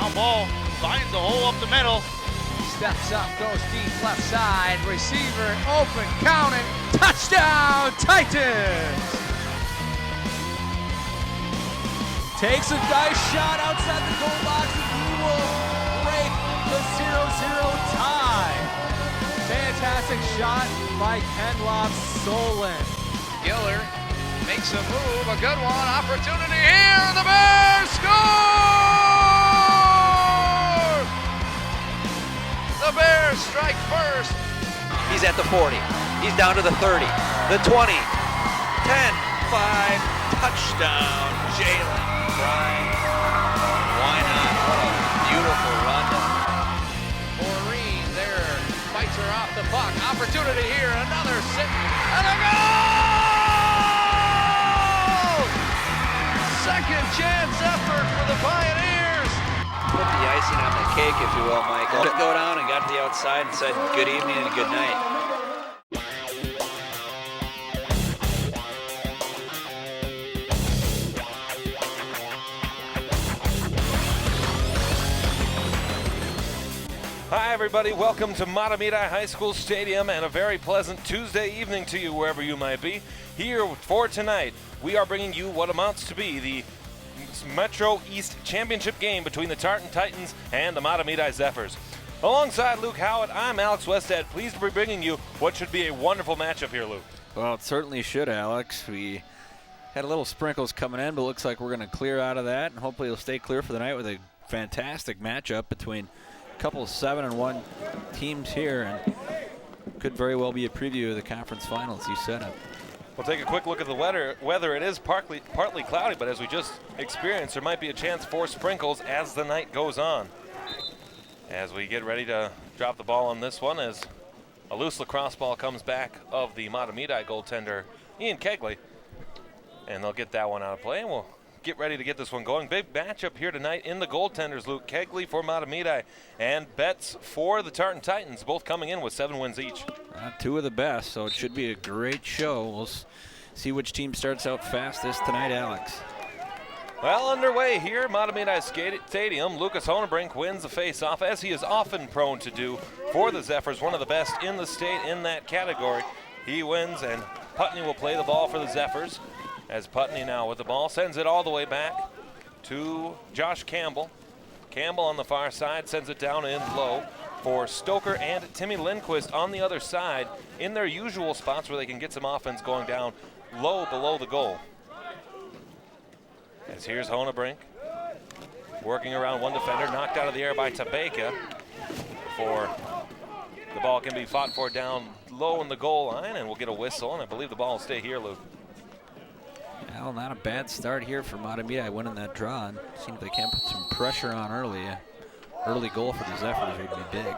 Ground ball, finds the hole up the middle. Steps up, goes deep left side. Receiver open, counted. Touchdown, Titans! Takes a nice shot outside the goal box, and he will break the 0-0 tie. Fantastic shot by Kenloff Solon. Giller makes a move, a good one, opportunity here, the Bears score! The Bears strike first. He's at the 40, he's down to the 30, the 20, 10, 5, touchdown, Jalen Bryant. Why not? What a beautiful run. Maureen there, fights her off the puck, opportunity here, another sit, and a goal! Second chance effort for the Pioneers. Put the icing on the cake, if you will, Mike. Let it go down and got to the outside and said good evening and good night. Hi everybody, welcome to Mahtomedi High School Stadium and a very pleasant Tuesday evening to you wherever you might be. Here for tonight, we are bringing you what amounts to be the Metro East Championship game between the Tartan Titans and the Mahtomedi Zephyrs. Alongside Luke Howitt, I'm Alex Westhead, pleased to be bringing you what should be a wonderful matchup here, Luke. Well, it certainly should, Alex. We had a little sprinkles coming in, but looks like we're going to clear out of that, and hopefully it'll stay clear for the night with a fantastic matchup between couple 7-1 teams here, and could very well be a preview of the conference finals you set up. We'll take a quick look at the weather. It is partly cloudy, but as we just experienced, there might be a chance for sprinkles as the night goes on. As we get ready to drop the ball on this one, as a loose lacrosse ball comes back of the Mahtomedi goaltender, Ian Kegley, and they'll get that one out of play, and we'll get ready to get this one going. Big matchup here tonight in the goaltenders, Luke. Kegley for Mahtomedi and Betts for the Tartan Titans, both coming in with 7 wins each. Two of the best, so it should be a great show. We'll see which team starts out fastest tonight, Alex. Well, underway here, Mahtomedi Stadium. Lucas Honebrink wins the face-off, as he is often prone to do for the Zephyrs, one of the best in the state in that category. He wins, and Putney will play the ball for the Zephyrs. As Putney now with the ball, sends it all the way back to Josh Campbell. Campbell on the far side sends it down in low for Stoker and Timmy Lindquist on the other side in their usual spots where they can get some offense going down low below the goal. As here's Honebrink working around one defender, knocked out of the air by Tabeka before the ball can be fought for down low in the goal line, and we'll get a whistle, and I believe the ball will stay here, Luke. Well, not a bad start here for Mahtomedi winning that draw, and seems they can put some pressure on early. Early goal for the Zephyrs would be big.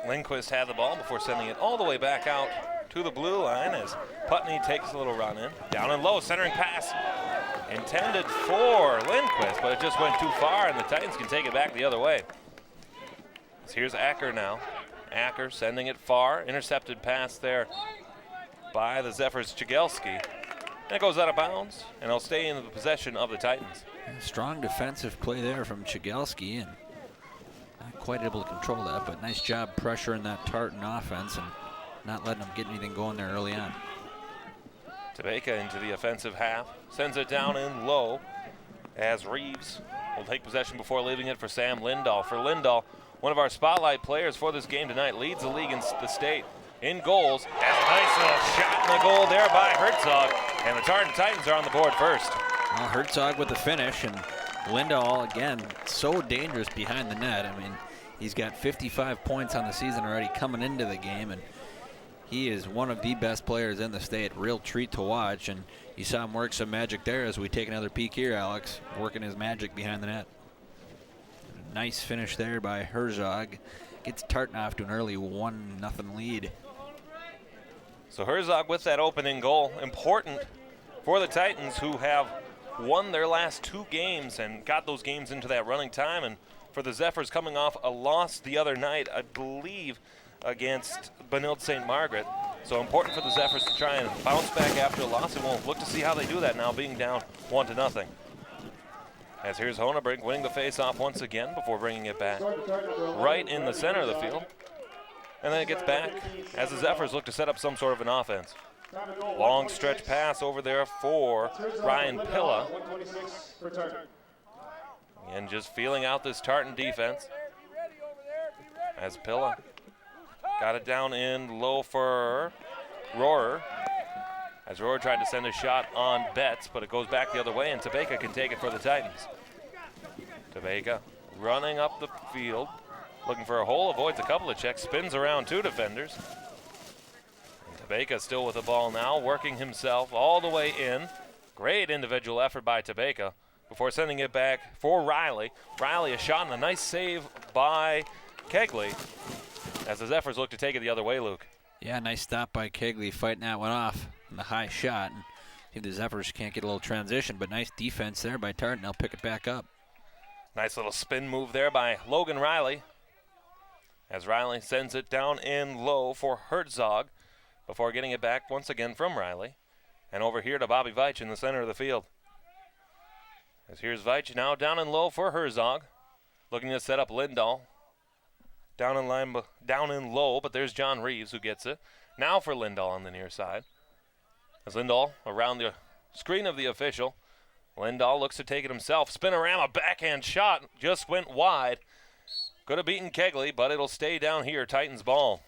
Lindquist had the ball before sending it all the way back out to the blue line as Putney takes a little run in. Down and low, centering pass intended for Lindquist, but it just went too far, and the Titans can take it back the other way. So here's Acker now. Acker sending it far, intercepted pass there by the Zephyrs' Chigelski. And it goes out of bounds, and it'll stay in the possession of the Titans. Strong defensive play there from Chigelski, and not quite able to control that, but nice job pressuring that Tartan offense and not letting them get anything going there early on. Tabeka into the offensive half, sends it down in low as Reeves will take possession before leaving it for Sam Lindahl. For Lindahl, one of our spotlight players for this game tonight, leads the league in the state in goals. That's a nice little shot in the goal there by Herzog, and the Tartan Titans are on the board first. Well, Herzog with the finish, and Lindahl, again, so dangerous behind the net. I mean, he's got 55 points on the season already coming into the game, and he is one of the best players in the state. Real treat to watch, and you saw him work some magic there as we take another peek here, Alex, working his magic behind the net. Nice finish there by Herzog. Gets Tartan off to an early 1-0 lead. So Herzog with that opening goal, important for the Titans, who have won their last 2 games and got those games into that running time. And for the Zephyrs, coming off a loss the other night, I believe, against Benilde St. Margaret. So important for the Zephyrs to try and bounce back after a loss, and we'll look to see how they do that now, being down 1-0. As here's Honebrink winning the face-off once again before bringing it back right in the center of the field. And then it gets back as the Zephyrs look to set up some sort of an offense. Long stretch pass over there for Ryan Pilla. And just feeling out this Tartan defense. As Pilla got it down in low for Rohrer. As Rohrer tried to send a shot on Betts, but it goes back the other way, and Tabeka can take it for the Titans. Tabeka running up the field, looking for a hole, avoids a couple of checks, spins around 2 defenders. And Tabeka still with the ball now, working himself all the way in. Great individual effort by Tabeka before sending it back for Riley. Riley a shot and a nice save by Kegley as the Zephyrs look to take it the other way, Luke. Yeah, nice stop by Kegley, fighting that one off in the high shot. And see if the Zephyrs can't get a little transition, but nice defense there by Tartan. They'll pick it back up. Nice little spin move there by Logan Riley as Riley sends it down in low for Herzog before getting it back once again from Riley. And over here to Bobby Veitch in the center of the field. As here's Veitch now down in low for Herzog, looking to set up Lindahl. Down in low, but there's John Reeves who gets it. Now for Lindahl on the near side. As Lindahl around the screen of the official. Lindahl looks to take it himself. Spinorama backhand shot just went wide. Could have beaten Kegley, but it'll stay down here. Titans ball.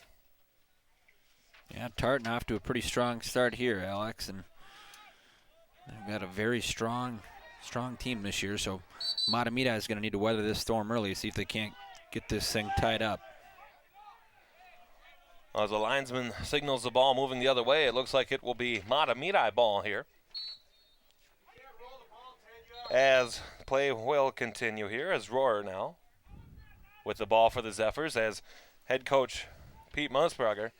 Yeah, Tartan off to a pretty strong start here, Alex. And they've got a very strong team this year. So Mahtomedi is going to need to weather this storm early, see if they can't get this thing tied up. As the linesman signals the ball moving the other way, it looks like it will be Mahtomedi ball here. As play will continue here as Rohrer now with the ball for the Zephyrs as head coach Pete Musburger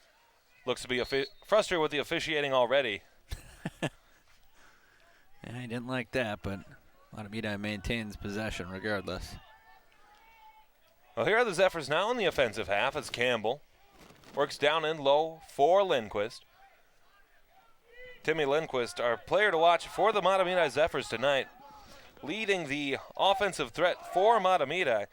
looks to be frustrated with the officiating already. Yeah, he didn't like that, but Mahtomedi maintains possession regardless. Well, here are the Zephyrs now in the offensive half as Campbell works down in low for Lindquist. Timmy Lindquist, our player to watch for the Mahtomedi Zephyrs tonight, leading the offensive threat for Mahtomedi,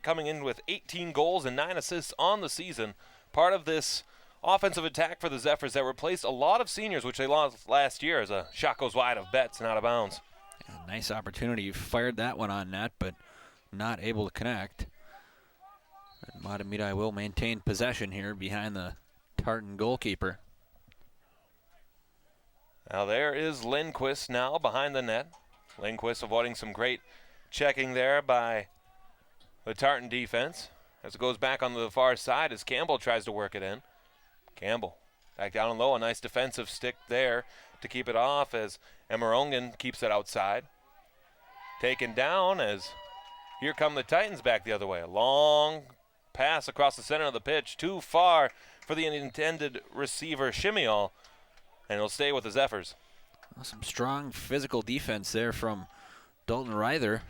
coming in with 18 goals and 9 assists on the season. Part of this offensive attack for the Zephyrs that replaced a lot of seniors, which they lost last year as a shot goes wide of Betts and out of bounds. Yeah, nice opportunity. You fired that one on net, but not able to connect. And Mahtomedi will maintain possession here behind the Tartan goalkeeper. Now there is Lindquist now behind the net. Lindquist avoiding some great checking there by the Tartan defense as it goes back on the far side as Campbell tries to work it in. Campbell back down and low, a nice defensive stick there to keep it off as Emerongen keeps it outside. Taken down as here come the Titans back the other way. A long pass across the center of the pitch, too far for the intended receiver Shimial, and it'll stay with the Zephyrs. Some strong physical defense there from Dalton Reither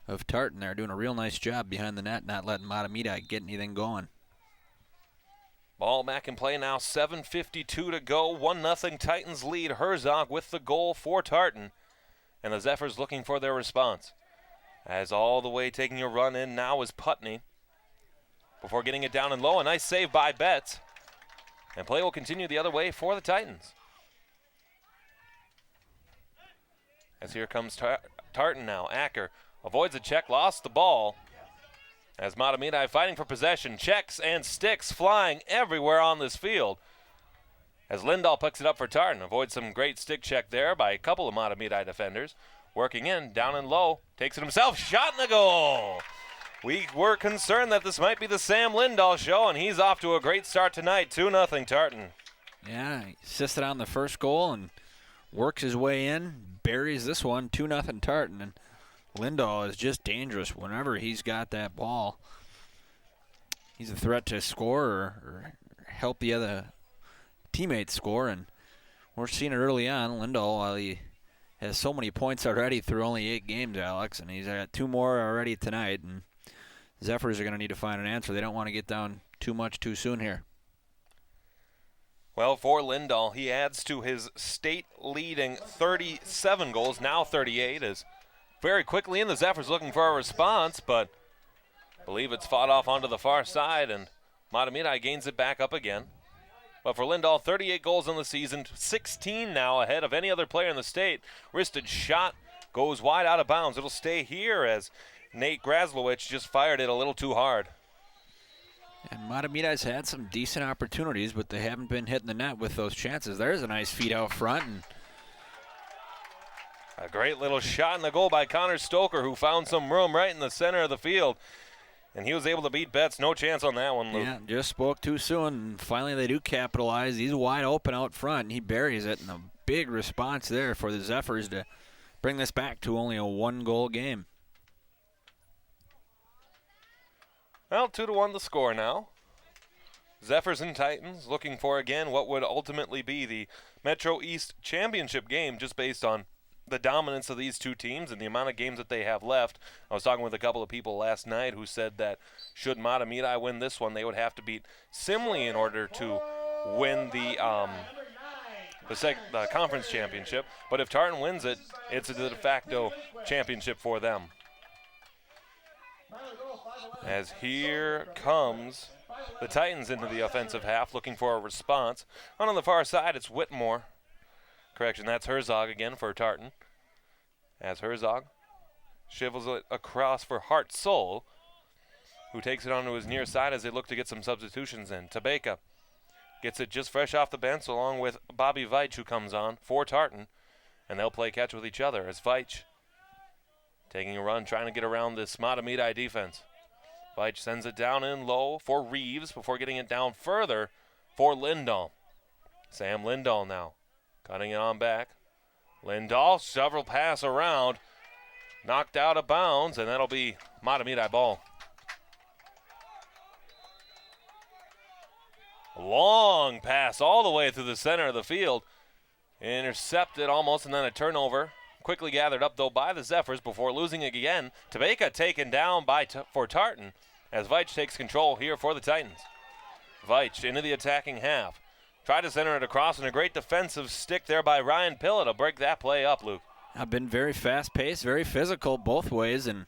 of Tartan. They're doing a real nice job behind the net, not letting Mahtomedi get anything going. Ball back in play now, 7:52 to go, 1-0 Titans lead. Herzog with the goal for Tartan, and the Zephyrs looking for their response. As all the way taking a run in now is Putney. Before getting it down and low, a nice save by Betts. And play will continue the other way for the Titans. As here comes Tartan now. Acker avoids a check, lost the ball. As Mahtomedi fighting for possession, checks and sticks flying everywhere on this field. As Lindahl picks it up for Tartan, avoids some great stick check there by a couple of Mahtomedi defenders. Working in, down and low, takes it himself, shot in the goal. We were concerned that this might be the Sam Lindahl show, and he's off to a great start tonight, 2-0 Tartan. Yeah, he assisted on the first goal and works his way in, buries this one, 2-0 Tartan. And Lindahl is just dangerous whenever he's got that ball. He's a threat to score or help the other teammates score, and we're seeing it early on. Lindahl, while he has so many points already through only 8 games, Alex, and he's got 2 more already tonight, and Zephyrs are going to need to find an answer. They don't want to get down too much too soon here. Well, for Lindahl, he adds to his state-leading 37 goals, now 38, as very quickly in. The Zephyrs looking for a response, but I believe it's fought off onto the far side, and Mahtomedi gains it back up again. But for Lindahl, 38 goals in the season, 16 now ahead of any other player in the state. Wristed shot goes wide out of bounds. It'll stay here as Nate Graslowicz just fired it a little too hard. And Mahtomedi's had some decent opportunities, but they haven't been hitting the net with those chances. There's a nice feed out front. And a great little shot in the goal by Connor Stoker, who found some room right in the center of the field. And he was able to beat Betts. No chance on that one, Luke. Yeah, just spoke too soon. And finally they do capitalize. He's wide open out front, and he buries it. And a big response there for the Zephyrs to bring this back to only a one-goal game. Well, 2-1 the score now. Zephyrs and Titans looking for, again, what would ultimately be the Metro East Championship game, just based on the dominance of these two teams and the amount of games that they have left. I was talking with a couple of people last night who said that should Mahtomedi win this one, they would have to beat Simley in order to win the conference championship. But if Tartan wins it, it's a de facto championship for them. As here comes the Titans into the offensive half, looking for a response. On the far side, it's Whitmore. Correction, that's Herzog again for Tartan. As Herzog shovels it across for Hart Soul, who takes it onto his near side as they look to get some substitutions in. Tabeka gets it just fresh off the bench along with Bobby Veitch, who comes on for Tartan, and they'll play catch with each other as Veitch taking a run, trying to get around this Mahtomedi defense. Veitch sends it down in low for Reeves before getting it down further for Lindahl. Sam Lindahl now cutting it on back. Lindahl, several pass around, knocked out of bounds, and that'll be Mahtomedi ball. Long pass all the way through the center of the field. Intercepted almost, and then a turnover. Quickly gathered up, though, by the Zephyrs before losing it again. Tabeka taken down for Tartan as Veitch takes control here for the Titans. Veitch into the attacking half. Tried to center it across, and a great defensive stick there by Ryan Pilla to break that play up, Luke. I've been very fast-paced, very physical both ways, and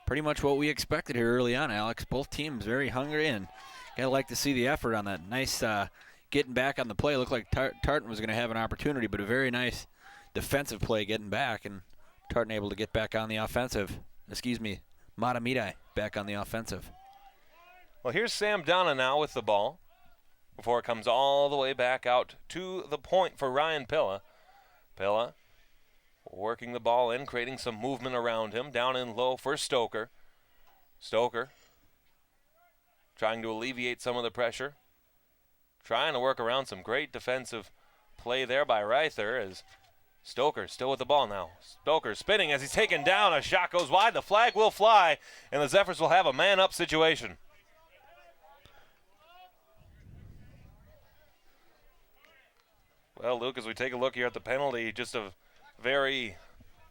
pretty much what we expected here early on, Alex. Both teams very hungry, and gotta like to see the effort on that. Nice getting back on the play. Looked like Tartan was going to have an opportunity, but a very nice defensive play getting back, and Tartan able to get back on the offensive. Mahtomedi back on the offensive. Well, here's Sam Donna now with the ball before it comes all the way back out to the point for Ryan Pilla. Pilla working the ball in, creating some movement around him. Down in low for Stoker. Stoker trying to alleviate some of the pressure. Trying to work around some great defensive play there by Reither as Stoker still with the ball now. Stoker spinning as he's taken down. A shot goes wide. The flag will fly, and the Zephyrs will have a man-up situation. Well, Luke, as we take a look here at the penalty, just a very,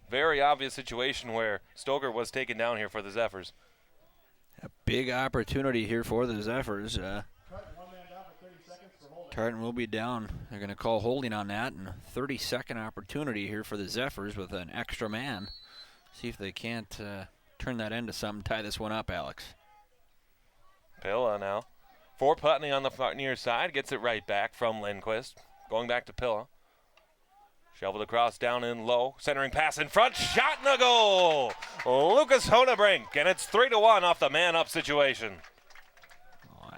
very obvious situation where Stoker was taken down here for the Zephyrs. A big opportunity here for the Zephyrs. Tartan will be down. They're going to call holding on that, and a 30-second opportunity here for the Zephyrs with an extra man. See if they can't turn that into something, tie this one up, Alex. Pilla now. For Putney on the near side, gets it right back from Lindquist. Going back to Pilla. Shoveled across down in low. Centering pass in front. Shot in the goal. Lucas Honebrink, and it's 3-1 off the man-up situation.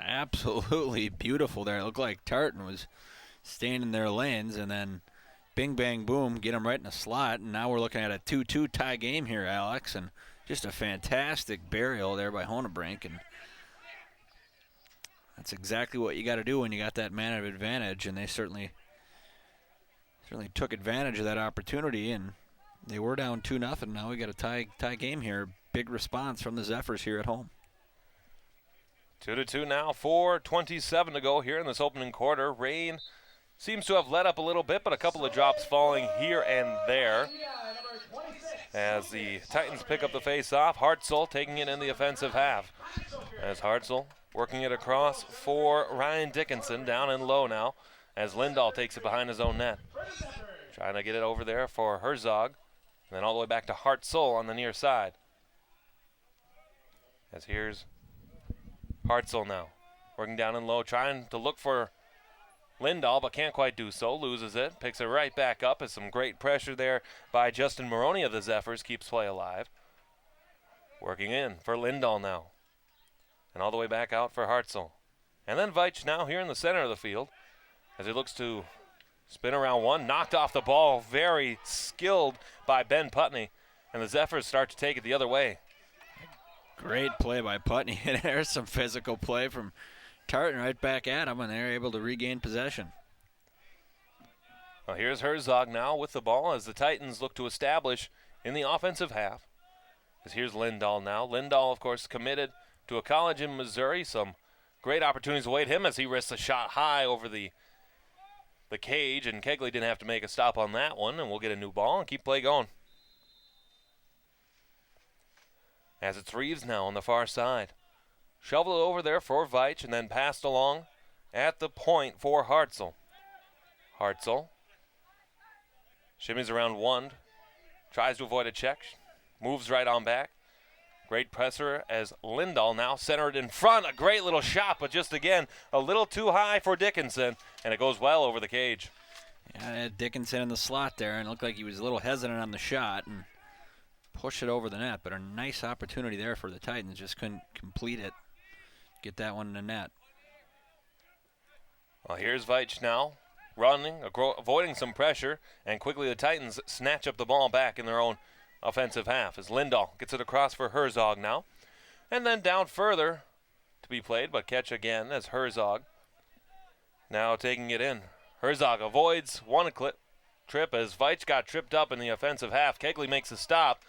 Absolutely beautiful there. It looked like Tartan was staying in their lanes, and then bing, bang, boom, get them right in the slot. And now we're looking at a 2-2 tie game here, Alex, and just a fantastic burial there by Honebrink. And that's exactly what you got to do when you got that man of advantage, and they certainly took advantage of that opportunity, and they were down 2-0. Now we got a tie game here. Big response from the Zephyrs here at home. 2-2 now, 4:27 to go here in this opening quarter. Rain seems to have let up a little bit, but a couple of drops falling here and there. As the Titans pick up the face-off, Hartzell taking it in the offensive half. As Hartzell working it across for Ryan Dickinson, down in low now, as Lindahl takes it behind his own net. Trying to get it over there for Herzog. And then all the way back to Hartzell on the near side. As here's Hartzell now. Working down and low, trying to look for Lindahl, but can't quite do so. Loses it, picks it right back up as some great pressure there by Justin Maroney of the Zephyrs keeps play alive. Working in for Lindahl now. And all the way back out for Hartzell. And then Veitch now here in the center of the field as he looks to spin around one. Knocked off the ball, very skilled by Ben Putney. And the Zephyrs start to take it the other way. Great play by Putney. There's some physical play from Tartan right back at him, and they're able to regain possession. Well, here's Herzog now with the ball as the Titans look to establish in the offensive half. As here's Lindahl now. Lindahl, of course, committed to a college in Missouri. Some great opportunities await him as he risks a shot high over the cage, and Kegley didn't have to make a stop on that one, and we'll get a new ball and keep play going. As it's Reeves now on the far side. Shoveled it over there for Veitch and then passed along at the point for Hartzell. Hartzell shimmies around one, tries to avoid a check, moves right on back. Great presser as Lindahl now centered in front. A great little shot, but just again a little too high for Dickinson, and it goes well over the cage. Yeah, Dickinson in the slot there, and it looked like he was a little hesitant on the shot and pushed it over the net, but a nice opportunity there for the Titans. Just couldn't complete it. Get that one in the net. Well, here's Veitch now, running, avoiding some pressure, and quickly the Titans snatch up the ball back in their own offensive half as Lindahl gets it across for Herzog now. And then down further to be played, but catch again as Herzog now taking it in. Herzog avoids one trip as Veitch got tripped up in the offensive half. Kegley makes a stop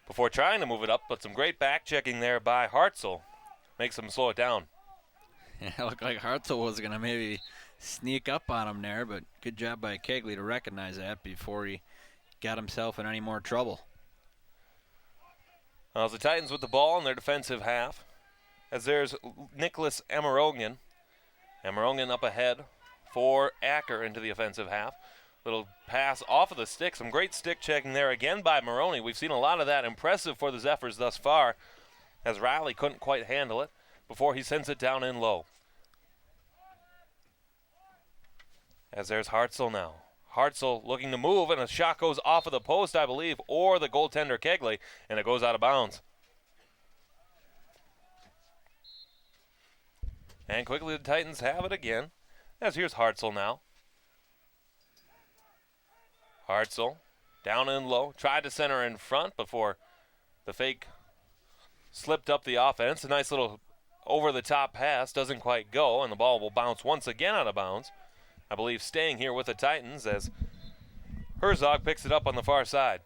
before trying to move it up, but some great back checking there by Hartzell makes him slow it down. Yeah, it looked like Hartzell was going to maybe sneak up on him there, but good job by Kegley to recognize that before he got himself in any more trouble. Well, the Titans with the ball in their defensive half, as there's Nicholas Amarogian. Amarogian up ahead for Acker into the offensive half. Little pass off of the stick. Some great stick checking there again by Maroney. We've seen a lot of that. Impressive for the Zephyrs thus far, as Riley couldn't quite handle it before he sends it down in low. As there's Hartzell now. Hartzell looking to move, and a shot goes off of the post, I believe, or the goaltender Kegley, and it goes out of bounds. And quickly the Titans have it again, as here's Hartzell now. Hartzell down and low, tried to center in front before the fake slipped up the offense. A nice little over-the-top pass, doesn't quite go, and the ball will bounce once again out of bounds. I believe staying here with the Titans as Herzog picks it up on the far side.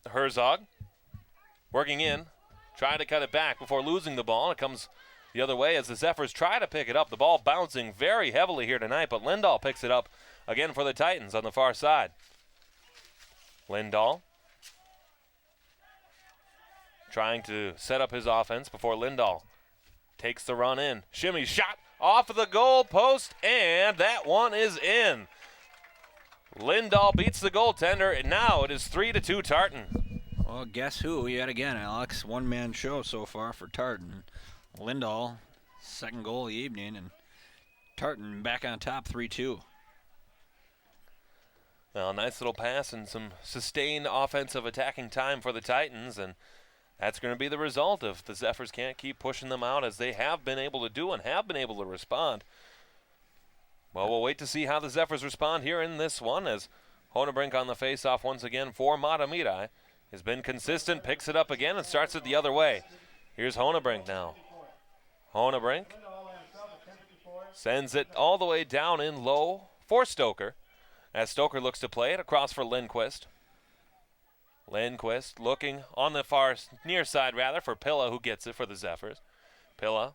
Herzog working in, trying to cut it back before losing the ball. It comes the other way as the Zephyrs try to pick it up. The ball bouncing very heavily here tonight, but Lindahl picks it up again for the Titans on the far side. Lindahl trying to set up his offense before Lindahl takes the run in. Shimmy shot off of the goal post, and that one is in. Lindahl beats the goaltender, and now it is 3-2 Tartan. Well, guess who? Yet again, Alex. One-man show so far for Tartan. Lindahl, second goal of the evening, and Tartan back on top 3-2. Well, nice little pass and some sustained offensive attacking time for the Titans, and that's going to be the result if the Zephyrs can't keep pushing them out as they have been able to do and have been able to respond. Well, we'll wait to see how the Zephyrs respond here in this one as Honebrink on the face-off once again for Mahtomedi. Has been consistent, picks it up again, and starts it the other way. Here's Honebrink now. Honebrink sends it all the way down in low for Stoker, as Stoker looks to play it across for Lindquist. Lindquist looking on the far near side for Pilla, who gets it for the Zephyrs. Pilla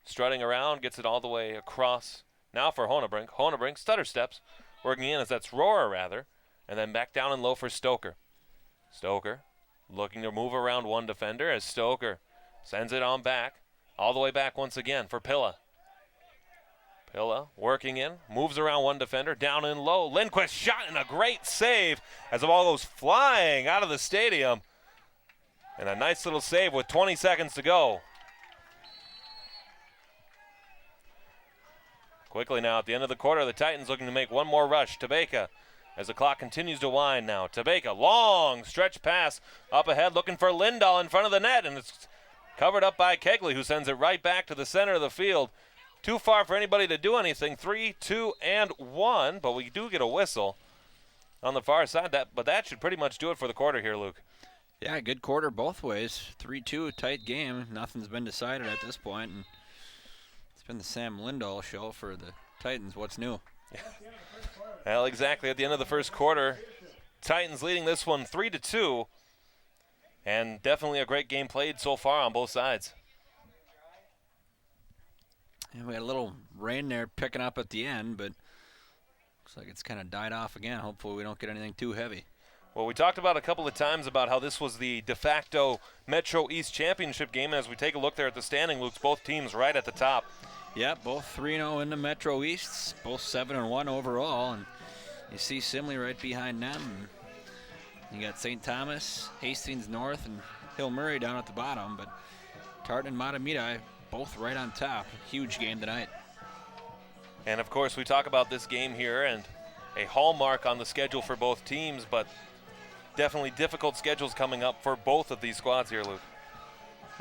strutting around, gets it all the way across now for Honebrink. Honebrink stutter steps, working in as that's Rohrer and then back down in low for Stoker. Stoker looking to move around one defender as Stoker sends it on back, all the way back once again for Pilla. Pilla working in, moves around one defender, down in low. Lindquist shot and a great save as the ball goes flying out of the stadium. And a nice little save with 20 seconds to go. Quickly now at the end of the quarter, the Titans looking to make one more rush. Tabeka as the clock continues to wind now. Tabeka, long stretch pass up ahead, looking for Lindahl in front of the net, and it's covered up by Kegley, who sends it right back to the center of the field. Too far for anybody to do anything. 3, 2, and 1, but we do get a whistle on the far side. But that should pretty much do it for the quarter here, Luke. Yeah, good quarter both ways. 3-2, tight game. Nothing's been decided at this point, and it's been the Sam Lindahl show for the Titans. What's new? Well, exactly at the end of the first quarter, Titans leading this one 3-2, and definitely a great game played so far on both sides. And we had a little rain there picking up at the end, but looks like it's kind of died off again. Hopefully we don't get anything too heavy. Well, we talked about a couple of times about how this was the de facto Metro East Championship game. As we take a look there at the standing, Luke's both teams right at the top. Yeah, both 3-0 in the Metro East, both 7-1 overall, and you see Simley right behind them. You got St. Thomas, Hastings North, and Hill Murray down at the bottom, but Tartan and Mahtomedi both right on top. Huge game tonight. And of course, we talk about this game here and a hallmark on the schedule for both teams, but definitely difficult schedules coming up for both of these squads here, Luke.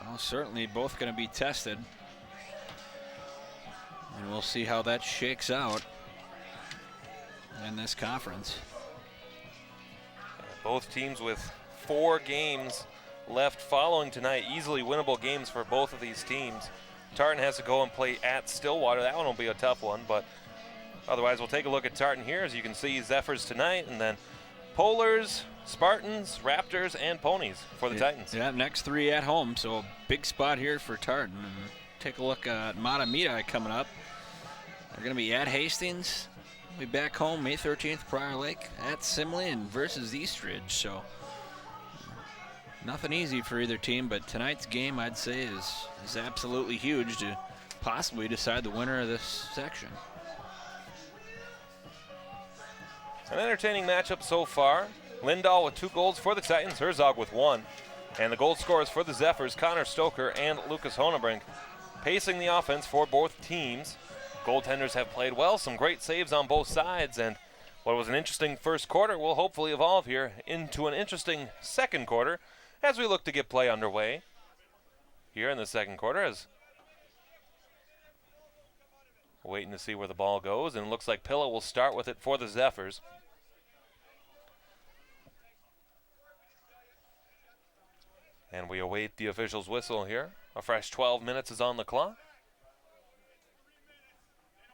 Well, certainly both going to be tested. And we'll see how that shakes out in this conference. Both teams with 4 games left following tonight. Easily winnable games for both of these teams. Tartan has to go and play at Stillwater. That one will be a tough one, but otherwise we'll take a look at Tartan here. As you can see, Zephyrs tonight, and then Polars, Spartans, Raptors, and Ponies for the Titans. Yeah, next 3 at home, so big spot here for Tartan. And take a look at Mahtomedi coming up. They're going to be at Hastings. Be back home May 13th, Prior Lake, at Simley, and versus Eastridge. So nothing easy for either team, but tonight's game, I'd say, is absolutely huge to possibly decide the winner of this section. An entertaining matchup so far. Lindahl with 2 goals for the Titans, Herzog with 1. And the goal scorers for the Zephyrs, Connor Stoker and Lucas Honebrink, pacing the offense for both teams. Goaltenders have played well, some great saves on both sides, and what was an interesting first quarter will hopefully evolve here into an interesting second quarter as we look to get play underway here in the second quarter. As waiting to see where the ball goes, and it looks like Pilla will start with it for the Zephyrs. And we await the official's whistle here. A fresh 12 minutes is on the clock.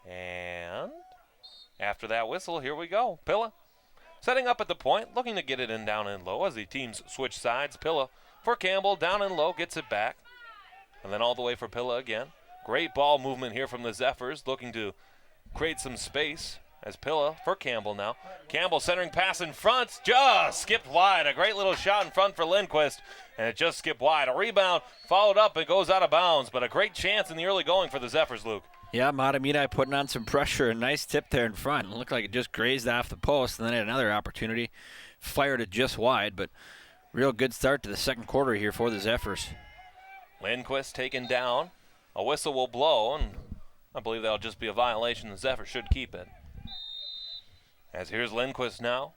And after that whistle, here we go. Pilla setting up at the point, looking to get it in down and low as the teams switch sides. Pilla for Campbell, down and low, gets it back. And then all the way for Pilla again. Great ball movement here from the Zephyrs, looking to create some space as Pilla for Campbell now. Campbell centering pass in front, just skipped wide. A great little shot in front for Lindquist, and it just skipped wide. A rebound followed up, it goes out of bounds, but a great chance in the early going for the Zephyrs, Luke. Yeah, Mahtomedi putting on some pressure. A nice tip there in front. It looked like it just grazed off the post, and then had another opportunity. Fired it just wide, but real good start to the second quarter here for the Zephyrs. Lindquist taken down. A whistle will blow, and I believe that'll just be a violation. The Zephyrs should keep it. As here's Lindquist now.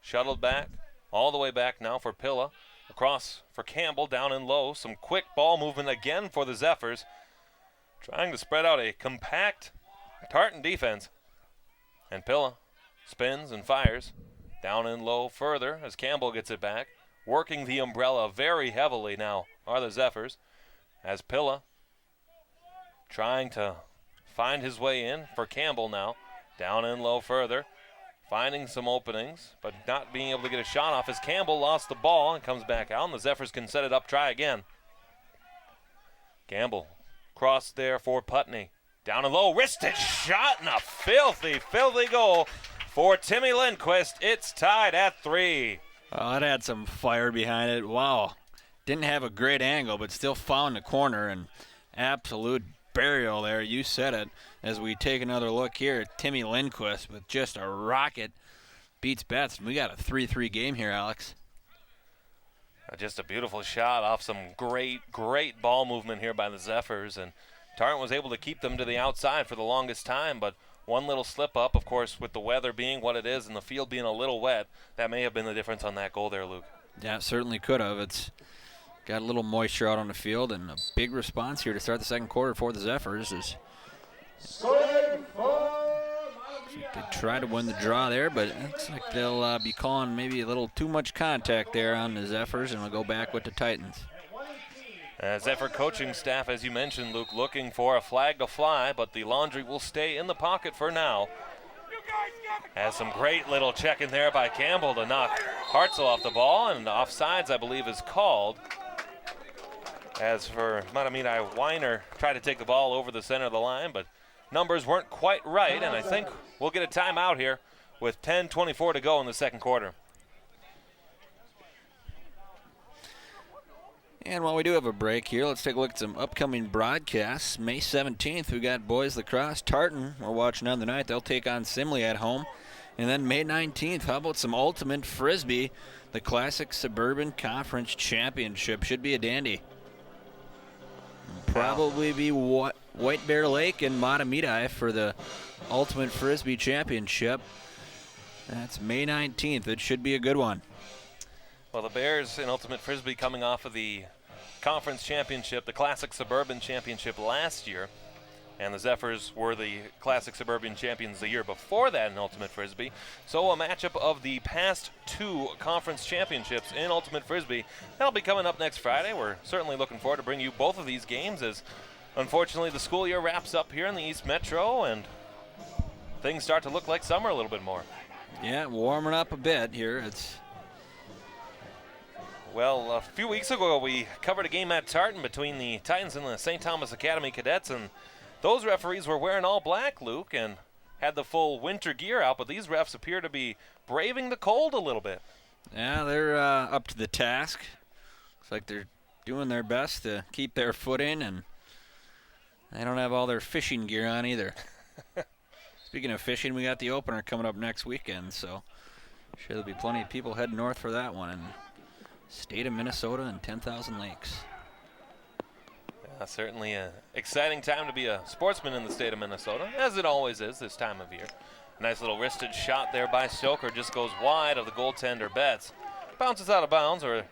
Shuttled back, all the way back now for Pilla. Across for Campbell, down and low. Some quick ball movement again for the Zephyrs. Trying to spread out a compact Tartan defense. And Pilla spins and fires. Down and low further as Campbell gets it back. Working the umbrella very heavily now are the Zephyrs. As Pilla trying to find his way in for Campbell now. Down and low further. Finding some openings, but not being able to get a shot off as Campbell lost the ball and comes back out. And the Zephyrs can set it up, try again. Campbell cross there for Putney. Down and low, wristed shot, and a filthy, filthy goal for Timmy Lindquist. It's tied at 3. Oh, it had some fire behind it. Wow. Didn't have a great angle, but still found the corner, and absolute burial there. You said it. As we take another look here, Timmy Lindquist with just a rocket beats Betts. We got a 3-3 game here, Alex. Just a beautiful shot off some great ball movement here by the Zephyrs, and Tartan was able to keep them to the outside for the longest time, but one little slip up, of course, with the weather being what it is and the field being a little wet, that may have been the difference on that goal there, Luke. Yeah, it certainly could have. It's got a little moisture out on the field, and a big response here to start the second quarter for the Zephyrs. They try to win the draw there, but it looks like they'll be calling maybe a little too much contact there on the Zephyrs, and we'll go back with the Titans. Zephyr coaching staff, as you mentioned, Luke, looking for a flag to fly, but the laundry will stay in the pocket for now. Has some great little check in there by Campbell to knock Hartzell off the ball, and offsides, I believe, is called. As for Mahtomedi, Weiner tried to take the ball over the center of the line, but numbers weren't quite right, and I think we'll get a timeout here with 10:24 to go in the second quarter. And while we do have a break here, let's take a look at some upcoming broadcasts. May 17th, we got boys lacrosse. Tartan, we're watching on the night. They'll take on Simley at home. And then May 19th, how about some ultimate frisbee? The Classic Suburban Conference Championship. Should be a dandy. Probably be White Bear Lake and Mahtomedi for the Ultimate Frisbee Championship. That's May 19th. It should be a good one. Well, the Bears in Ultimate Frisbee coming off of the Conference Championship, the Classic Suburban Championship last year, and the Zephyrs were the Classic Suburban Champions the year before that in Ultimate Frisbee. So a matchup of the past two conference championships in Ultimate Frisbee. That'll be coming up next Friday. We're certainly looking forward to bring you both of these games, as unfortunately the school year wraps up here in the East Metro and things start to look like summer a little bit more. Yeah, warming up a bit here. Well, a few weeks ago we covered a game at Tartan between the Titans and the St. Thomas Academy Cadets, and those referees were wearing all black, Luke, and had the full winter gear out, but these refs appear to be braving the cold a little bit. Yeah, they're up to the task. Looks like they're doing their best to keep their footing, and they don't have all their fishing gear on either. Speaking of fishing, we got the opener coming up next weekend, so I'm sure there'll be plenty of people heading north for that one. And state of Minnesota and 10,000 lakes. Certainly an exciting time to be a sportsman in the state of Minnesota, as it always is this time of year. Nice little wristed shot there by Stoker, just goes wide of the goaltender Betts. Bounces out of bounds, or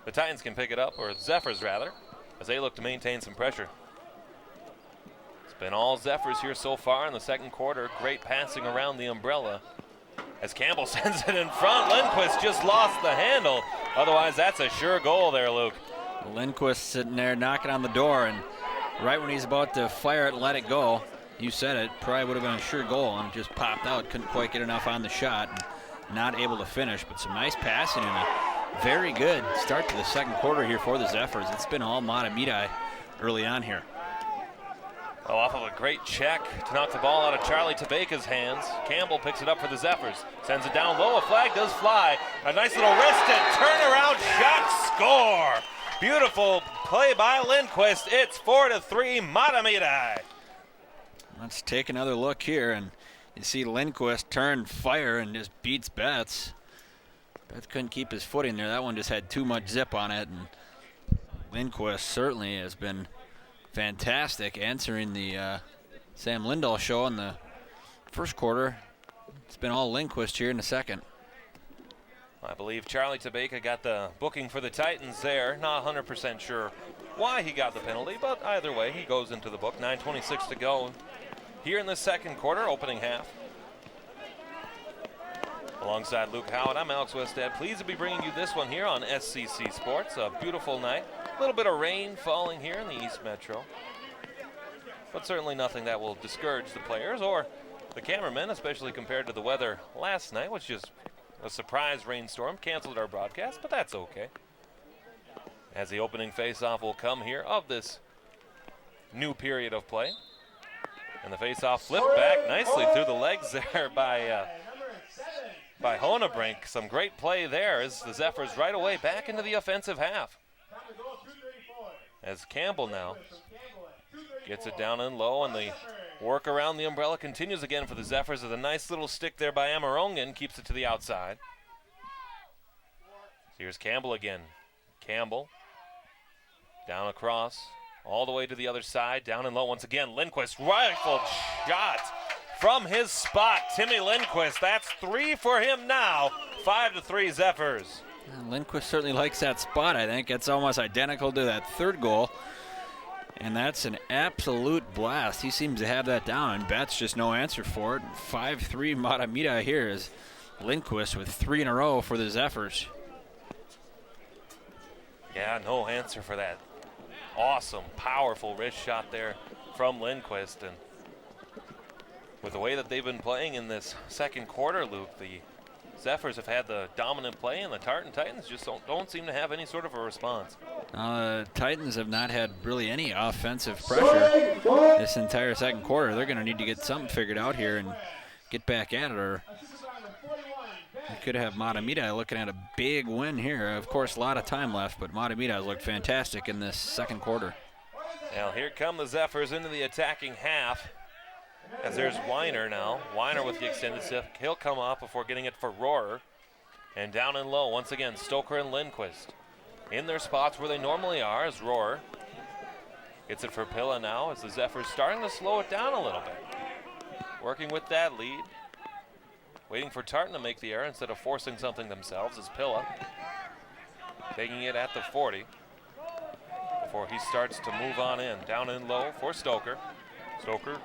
the Titans can pick it up, or the Zephyrs rather, as they look to maintain some pressure. It's been all Zephyrs here so far in the second quarter. Great passing around the umbrella. As Campbell sends it in front, Lindquist just lost the handle. Otherwise, that's a sure goal there, Luke. Lindquist sitting there knocking on the door, and right when he's about to fire it and let it go, you said it, probably would have been a sure goal, and it just popped out. Couldn't quite get enough on the shot, and not able to finish. But some nice passing and a very good start to the second quarter here for the Zephyrs. It's been all Mahtomedi early on here. Oh, off of a great check to knock the ball out of Charlie Tabeka's hands. Campbell picks it up for the Zephyrs. Sends it down low. A flag does fly. A nice little wristed turnaround shot. Score! Beautiful play by Lindquist. It's 4-3 Mahtomedi. Let's take another look here, and you see Lindquist turn, fire, and just beats Betts. Betts couldn't keep his footing there. That one just had too much zip on it, and Lindquist certainly has been fantastic answering the Sam Lindahl show in the first quarter. It's been all Lindquist here in the second. I believe Charlie Tabeka got the booking for the Titans there. Not 100% sure why he got the penalty, but either way, he goes into the book. 9:26 to go here in the second quarter, opening half. Alongside Luke Howard, I'm Alex Westhead. Pleased to be bringing you this one here on SCC Sports. A beautiful night. A little bit of rain falling here in the East Metro, but certainly nothing that will discourage the players or the cameramen, especially compared to the weather last night, which is a surprise rainstorm. Canceled our broadcast, but that's okay. As the opening face-off will come here of this new period of play. And the face-off flipped back nicely through the legs there by Honebrink. Some great play there as the Zephyrs right away back into the offensive half. As Campbell now Gets it down and low, and the work around the umbrella continues again for the Zephyrs. With a nice little stick there by Amarongan, keeps it to the outside. Here's Campbell again. Campbell down across, all the way to the other side, down and low once again. Lindquist, rifled shot from his spot. Timmy Lindquist, that's 3 for him now. 5-3 Zephyrs. Lindquist certainly likes that spot, I think. It's almost identical to that third goal. And that's an absolute blast. He seems to have that down, and Betts just no answer for it. 5-3 Mahtomedi here is Lindquist with 3 in a row for the Zephyrs. Yeah, no answer for that. Awesome, powerful wrist shot there from Lindquist. And with the way that they've been playing in this second quarter, Luke, the Zephyrs have had the dominant play, and the Tartan Titans just don't seem to have any sort of a response. Titans have not had really any offensive pressure this entire second quarter. They're going to need to get something figured out here and get back at it, or we could have Mahtomedi looking at a big win here. Of course, a lot of time left, but Mahtomedi has looked fantastic in this second quarter. Now here come the Zephyrs into the attacking half, as there's Weiner now. Weiner with the extended stick. He'll come off before getting it for Rohrer. And down and low, once again, Stoker and Lindquist in their spots where they normally are, as Rohrer gets it for Pilla now, as the Zephyrs starting to slow it down a little bit. Working with that lead. Waiting for Tartan to make the error instead of forcing something themselves, as Pilla taking it at the 40 before he starts to move on in. Down and low for Stoker. Stoker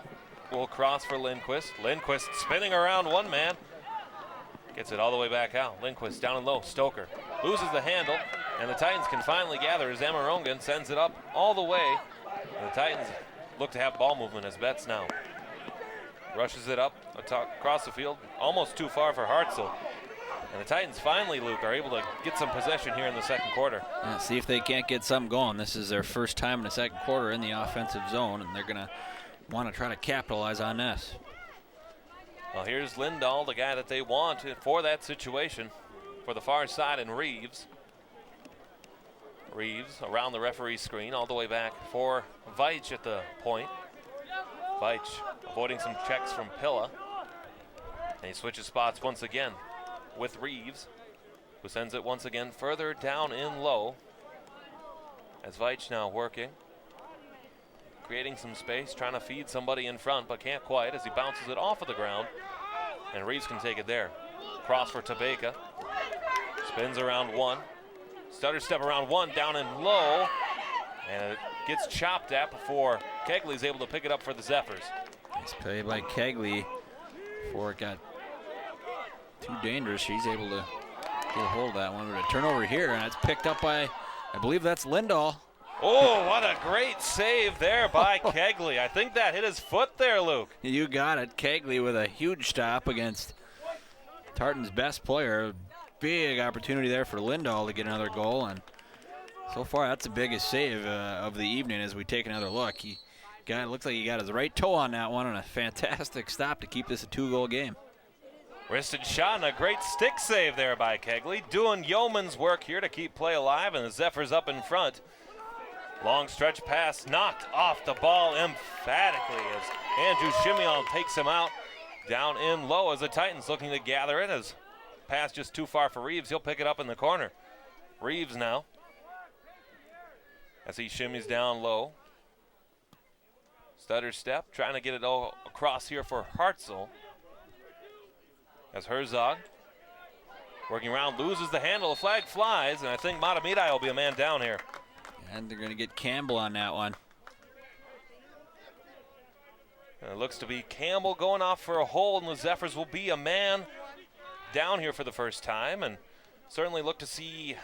will cross for Lindquist. Lindquist spinning around one man. Gets it all the way back out. Lindquist down and low. Stoker loses the handle, and the Titans can finally gather as Amarongan sends it up all the way. And the Titans look to have ball movement as Betts now rushes it up across the field, almost too far for Hartzell. And the Titans finally, Luke, are able to get some possession here in the second quarter. Yeah, see if they can't get something going. This is their first time in the second quarter in the offensive zone, and they're going to want to try to capitalize on this. Well, here's Lindahl, the guy that they want for that situation for the far side, and Reeves. Reeves around the referee's screen all the way back for Veitch at the point. Veitch avoiding some checks from Pilla. And he switches spots once again with Reeves, who sends it once again further down in low. As Veitch now working, creating some space, trying to feed somebody in front, but can't quite as he bounces it off of the ground. And Reeves can take it there. Cross for Tabeka. Spins around one. Stutter step around one, down and low. And it gets chopped at before Kegley's able to pick it up for the Zephyrs. Nice play by Kegley before it got too dangerous. She's able to get a hold of that one. But a turnover here, and it's picked up by, I believe that's Lindahl. Oh, what a great save there by Kegley. I think that hit his foot there, Luke. You got it. Kegley with a huge stop against Tartan's best player. Big opportunity there for Lindahl to get another goal, and so far that's the biggest save of the evening as we take another look. Looks like he got his right toe on that one, and a fantastic stop to keep this a 2-goal game. Wristed shot and a great stick save there by Kegley. Doing yeoman's work here to keep play alive, and the Zephyrs up in front. Long stretch pass knocked off the ball emphatically as Andrew Shimeon takes him out. Down in low as the Titans looking to gather it, as pass just too far for Reeves. He'll pick it up in the corner. Reeves now as he shimmies down low. Stutter step, trying to get it all across here for Hartzell. As Herzog working around, loses the handle, the flag flies, and I think Mahtomedi will be a man down here. And they're going to get Campbell on that one. And it looks to be Campbell going off for a hold, and the Zephyrs will be a man down here for the first time, and certainly look to see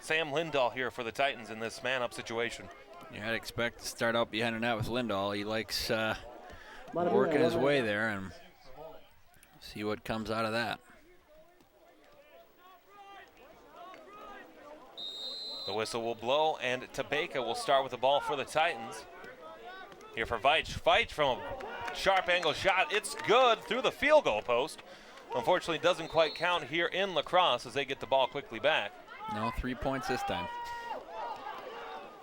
Sam Lindahl here for the Titans in this man-up situation. Yeah, I'd expect to start out behind the net with Lindahl. He likes working his way there, and see what comes out of that. The whistle will blow, and Tabeka will start with the ball for the Titans. Here for Veitch. Veitch from a sharp angle shot. It's good through the field goal post. Unfortunately, doesn't quite count here in Lacrosse as they get the ball quickly back. No, 3 points this time.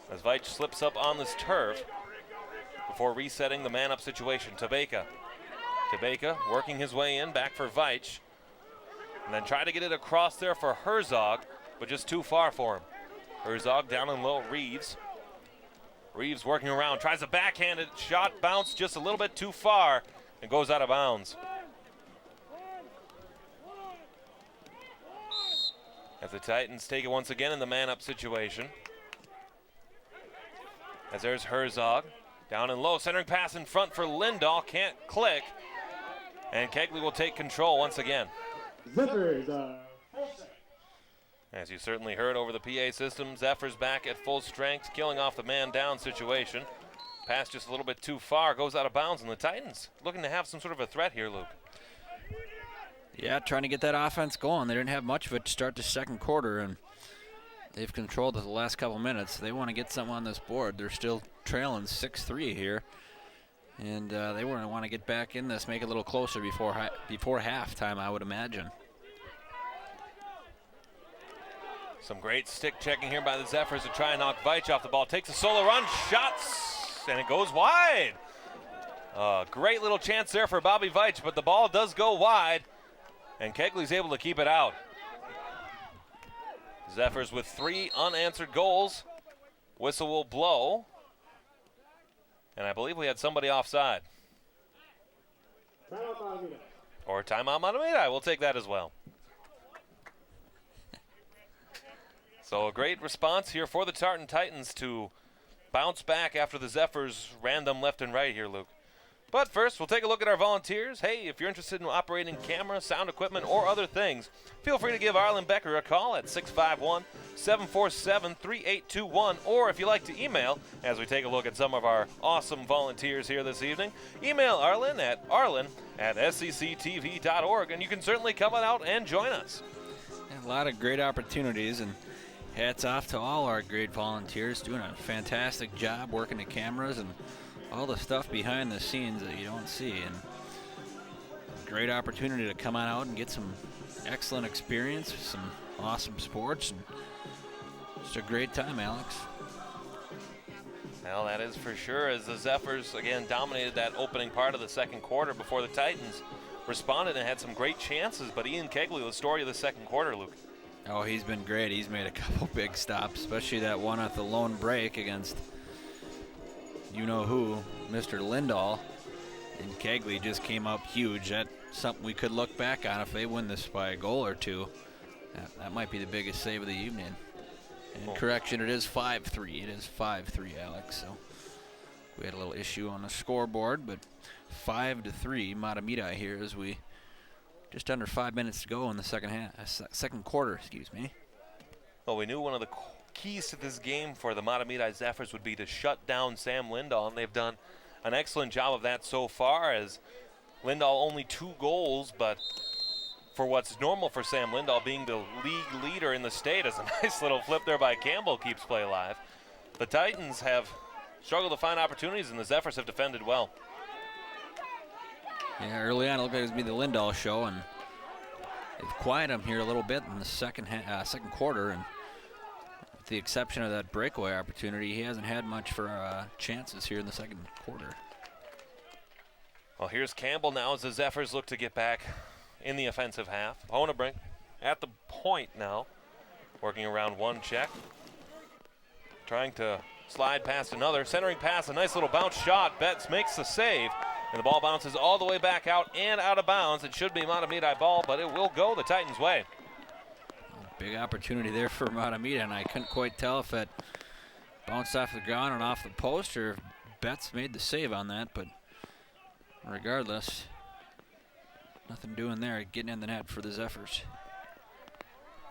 As Veitch slips up on this turf before resetting the man-up situation. Tabeka working his way in, back for Veitch. And then try to get it across there for Herzog, but just too far for him. Herzog down in low, Reeves. Reeves working around, tries a backhanded shot, bounced just a little bit too far, and goes out of bounds. As the Titans take it once again in the man-up situation. As there's Herzog, down and low, centering pass in front for Lindahl, can't click. And Kegley will take control once again. Zephyrs As you certainly heard over the PA system, Zephyrs back at full strength, killing off the man down situation. Pass just a little bit too far, goes out of bounds, and the Titans looking to have some sort of a threat here, Luke. Yeah, trying to get that offense going. They didn't have much of it to start the second quarter, and they've controlled it the last couple minutes. They want to get something on this board. They're still trailing 6-3 here. And they want to get back in this, make it a little closer before halftime, I would imagine. Some great stick checking here by the Zephyrs to try and knock Veitch off the ball. Takes a solo run, shots, and it goes wide. Great little chance there for Bobby Veitch, but the ball does go wide, and Kegley's able to keep it out. Zephyrs with 3 unanswered goals. Whistle will blow. And I believe we had somebody offside. Or timeout Mahtomedi. We'll take that as well. So a great response here for the Tartan Titans to bounce back after the Zephyrs ran them left and right here, Luke. But first, we'll take a look at our volunteers. Hey, if you're interested in operating camera, sound equipment, or other things, feel free to give Arlen Becker a call at 651-747-3821. Or if you like to email, as we take a look at some of our awesome volunteers here this evening, email Arlen at scctv.org, and you can certainly come on out and join us. A lot of great opportunities, and hats off to all our great volunteers doing a fantastic job working the cameras and all the stuff behind the scenes that you don't see. And a great opportunity to come on out and get some excellent experience, some awesome sports, and just a great time, Alex. Well, that is for sure, as the Zephyrs again dominated that opening part of the second quarter before the Titans responded and had some great chances. But Ian Kegley, the story of the second quarter, Luke. Oh, he's been great. He's made a couple big stops, especially that one at the lone break against you-know-who, Mr. Lindahl. And Kegley just came up huge. That's something we could look back on if they win this by a goal or two. That might be the biggest save of the evening. And correction, it is 5-3. It is 5-3, Alex. So we had a little issue on the scoreboard, but 5-3 Mahtomedi here as we just under 5 minutes to go in the second quarter, excuse me. Well, we knew one of the keys to this game for the Mahtomedi Zephyrs would be to shut down Sam Lindahl, and they've done an excellent job of that so far, as Lindahl only 2 goals, but for what's normal for Sam Lindahl being the league leader in the state, as a nice little flip there by Campbell keeps play alive. The Titans have struggled to find opportunities, and the Zephyrs have defended well. Yeah, early on it looked like it was going to be the Lindahl show, and they've quieted him here a little bit in the second quarter, and with the exception of that breakaway opportunity, he hasn't had much for chances here in the second quarter. Well, here's Campbell now as the Zephyrs look to get back in the offensive half. Honebrink at the point now, working around one check, trying to slide past another, centering pass, a nice little bounce shot. Betts makes the save, and the ball bounces all the way back out and out of bounds. It should be Mahtomedi ball, but it will go the Titans' way. Big opportunity there for Mahtomedi, and I couldn't quite tell if it bounced off the ground and off the post or if Betts made the save on that, but regardless, nothing doing there, getting in the net for the Zephyrs.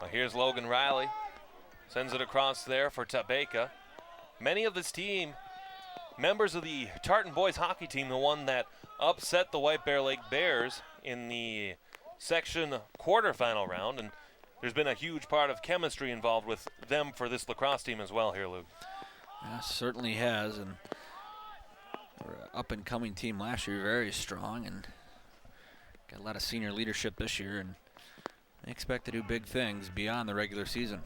Well, here's Logan Riley. Sends it across there for Tabeka. Many of this team, members of the Tartan boys hockey team, the one that upset the White Bear Lake Bears in the section quarterfinal round, and there's been a huge part of chemistry involved with them for this lacrosse team as well here, Luke. Yeah, certainly has, and we're an up-and-coming team last year, very strong, and got a lot of senior leadership this year, and they expect to do big things beyond the regular season.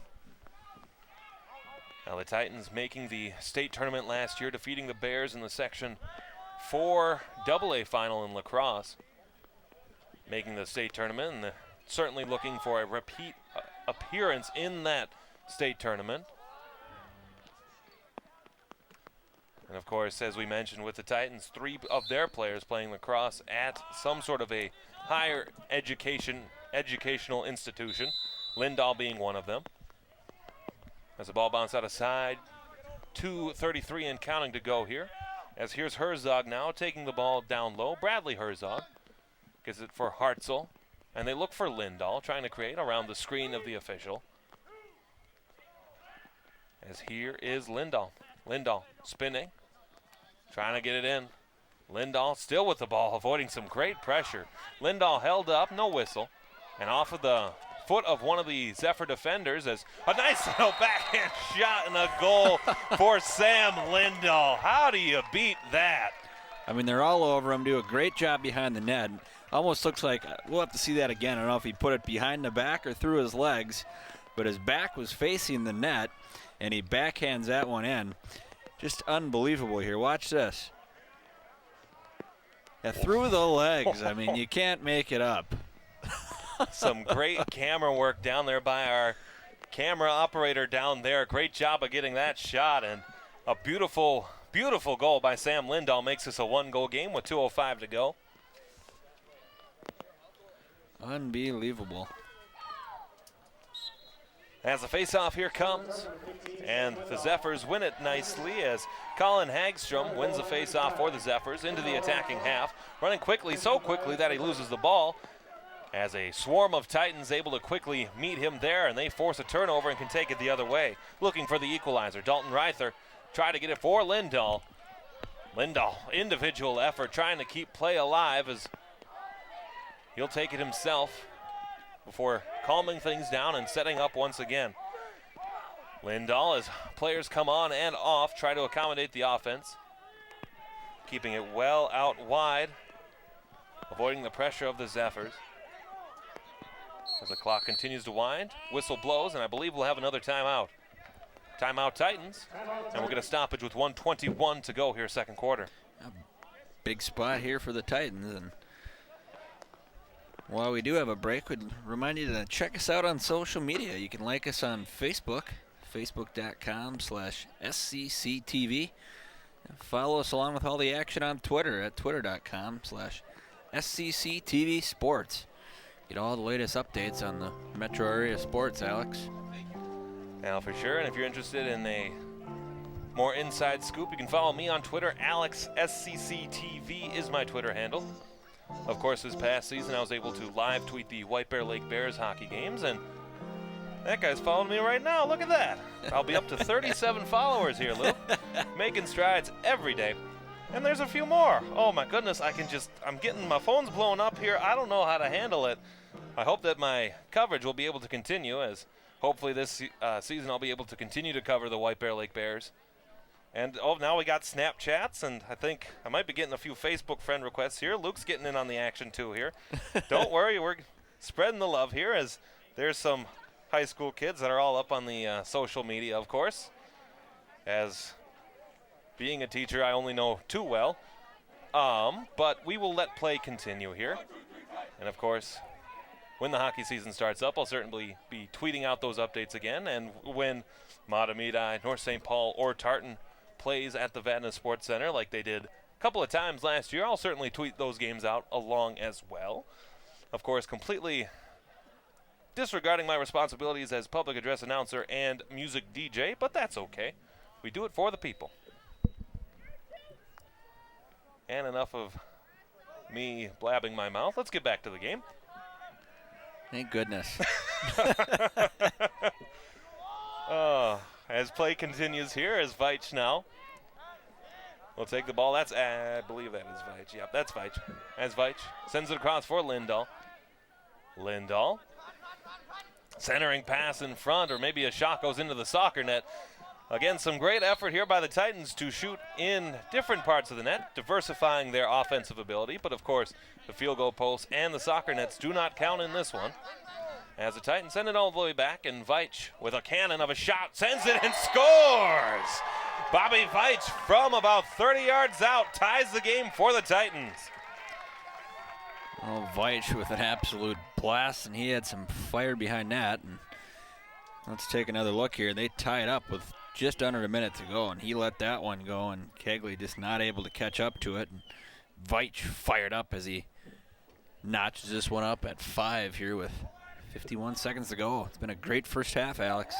Now the Titans making the state tournament last year, defeating the Bears in the section 4 AA final in lacrosse, making the state tournament, and certainly looking for a repeat appearance in that state tournament. And of course, as we mentioned with the Titans, 3 of their players playing lacrosse at some sort of a higher educational institution, Lindahl being one of them. As the ball bounced out of side, 2:33 and counting to go here. As here's Herzog now taking the ball down low. Bradley Herzog gets it for Hartzell, and they look for Lindahl, trying to create around the screen of the official. As here is Lindahl. Lindahl spinning, trying to get it in. Lindahl still with the ball, avoiding some great pressure. Lindahl held up, no whistle, and off of the foot of one of the Zephyr defenders as a nice little backhand shot and a goal for Sam Lindahl. How do you beat that? I mean, they're all over him, do a great job behind the net. Almost looks like, we'll have to see that again. I don't know if he put it behind the back or through his legs, but his back was facing the net, and he backhands that one in. Just unbelievable here. Watch this. Yeah, through the legs. I mean, you can't make it up. Some great camera work down there by our camera operator down there. Great job of getting that shot, and a beautiful, beautiful goal by Sam Lindahl makes this a 1-goal game with 2:05 to go. Unbelievable. As the face-off here comes, and the Zephyrs win it nicely as Colin Hagstrom wins the face-off for the Zephyrs into the attacking half, running quickly, so quickly that he loses the ball, as a swarm of Titans able to quickly meet him there, and they force a turnover and can take it the other way. Looking for the equalizer. Dalton Reither try to get it for Lindahl. Lindahl, individual effort, trying to keep play alive as he'll take it himself before calming things down and setting up once again. Lindahl, as players come on and off, try to accommodate the offense. Keeping it well out wide, avoiding the pressure of the Zephyrs. As the clock continues to wind, whistle blows, and I believe we'll have another timeout. Timeout Titans, and we'll get a stoppage with 1:21 to go here, second quarter. A big spot here for the Titans. And while we do have a break, we'd remind you to check us out on social media. You can like us on Facebook, facebook.com/SCCTV. And follow us along with all the action on Twitter at twitter.com/SCCTV Sports. Get all the latest updates on the metro area sports, Alex. Now, for sure, and if you're interested in a more inside scoop, you can follow me on Twitter. AlexSCCTV is my Twitter handle. Of course, this past season, I was able to live tweet the White Bear Lake Bears hockey games, and that guy's following me right now. Look at that. I'll be up to 37 followers here, Lou. Making strides every day. And there's a few more. Oh my goodness, I'm getting my phone's blowing up here. I don't know how to handle it. I hope that my coverage will be able to continue, as hopefully this season I'll be able to continue to cover the White Bear Lake Bears. And now we got Snapchats, and I think I might be getting a few Facebook friend requests here. Luke's getting in on the action too here. Don't worry, we're spreading the love here, as there's some high school kids that are all up on the social media, of course. As being a teacher, I only know too well. But we will let play continue here. And of course, when the hockey season starts up, I'll certainly be tweeting out those updates again. And when Mahtomedi, North St. Paul, or Tartan plays at the Vadna Sports Center like they did a couple of times last year, I'll certainly tweet those games out along as well. Of course, completely disregarding my responsibilities as public address announcer and music DJ, but that's okay. We do it for the people. And enough of me blabbing my mouth. Let's get back to the game. Thank goodness. As play continues here, as Veitch now will take the ball. I believe that is Veitch. Yep, that's Veitch. As Veitch sends it across for Lindahl. Lindahl. Centering pass in front, or maybe a shot goes into the soccer net. Again, some great effort here by the Titans to shoot in different parts of the net, diversifying their offensive ability. But, of course, the field goal posts and the soccer nets do not count in this one. As the Titans send it all the way back, and Veitch, with a cannon of a shot, sends it and scores! Bobby Veitch from about 30 yards out ties the game for the Titans. Oh, Veitch with an absolute blast, and he had some fire behind that. And let's take another look here. They tie it up with just under a minute to go, and he let that one go, and Kegley just not able to catch up to it. And Veitch fired up as he notches this one up at 5 here with 51 seconds to go. It's been a great first half, Alex.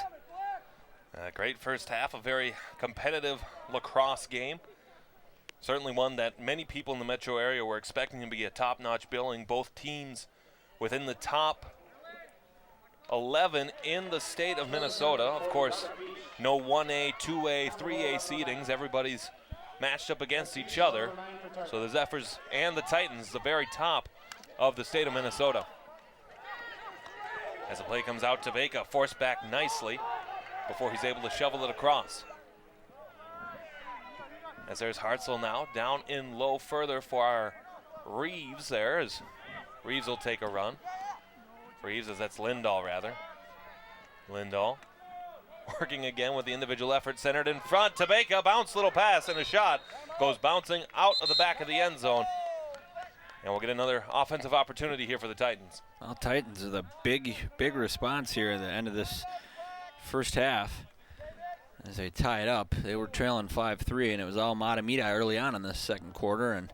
A great first half, a very competitive lacrosse game. Certainly one that many people in the metro area were expecting to be a top-notch billing. Both teams within the top 11 in the state of Minnesota. Of course, no 1A, 2A, 3A seedings. Everybody's matched up against each other. So the Zephyrs and the Titans, the very top of the state of Minnesota. As the play comes out, Tabeka forced back nicely before he's able to shovel it across. As there's Hartzell now, down in low further for our Reeves there, as Reeves will take a run. Reeves, as that's Lindahl rather. Lindahl working again with the individual effort centered in front. Tabeka, bounce little pass and a shot. Goes bouncing out of the back of the end zone. And we'll get another offensive opportunity here for the Titans. Well, Titans with a big response here at the end of this first half. As they tie it up, they were trailing 5-3, and it was all Mahtomedi early on in this second quarter. And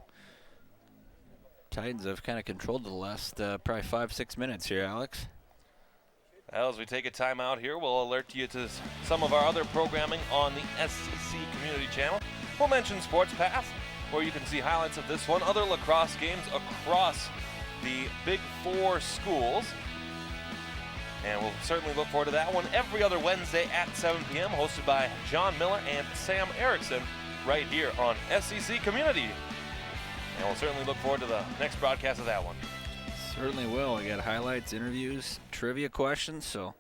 Titans have kind of controlled the last probably 5-6 minutes here, Alex. Well, as we take a timeout here, we'll alert you to some of our other programming on the SCC Community Channel. We'll mention Sports Pass, where you can see highlights of this one, other lacrosse games across the Big Four schools. And we'll certainly look forward to that one every other Wednesday at 7 p.m., hosted by John Miller and Sam Erickson right here on SCC Community. And we'll certainly look forward to the next broadcast of that one. Certainly will. We got highlights, interviews, trivia questions, so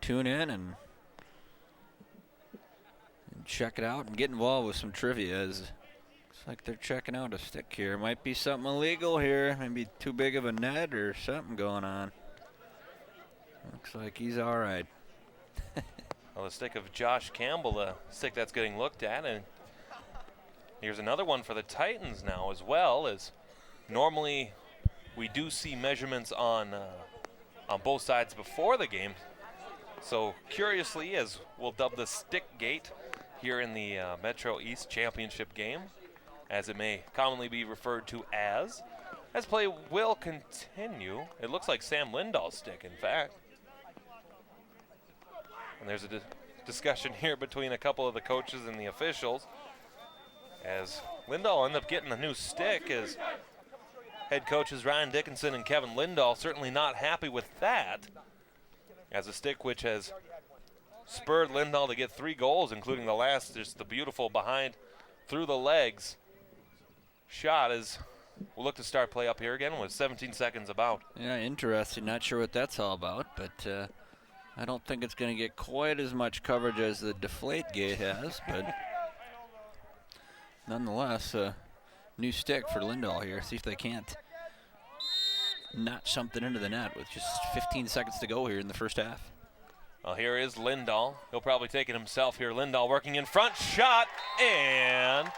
tune in and check it out and get involved with some trivia. Looks like they're checking out a stick here. Might be something illegal here. Maybe too big of a net or something going on. Looks like he's all right. Well, the stick of Josh Campbell, the stick that's getting looked at. And here's another one for the Titans now as well, as normally we do see measurements on both sides before the game. So curiously, as we'll dub the stick gate here in the Metro East Championship game, as it may commonly be referred to as play will continue. It looks like Sam Lindahl's stick, in fact. And there's a discussion here between a couple of the coaches and the officials, as Lindahl ended up getting a new stick, as head coaches Ryan Dickinson and Kevin Lindahl certainly not happy with that, as a stick which has spurred Lindahl to get 3 goals, including the last, just the beautiful behind through the legs shot, as we'll look to start play up here again with 17 seconds about. Yeah, interesting. Not sure what that's all about, but I don't think it's going to get quite as much coverage as the deflate gate has, but nonetheless, new stick for Lindahl here. See if they can't notch something into the net with just 15 seconds to go here in the first half. Well, here is Lindahl. He'll probably take it himself here. Lindahl working in front, shot, and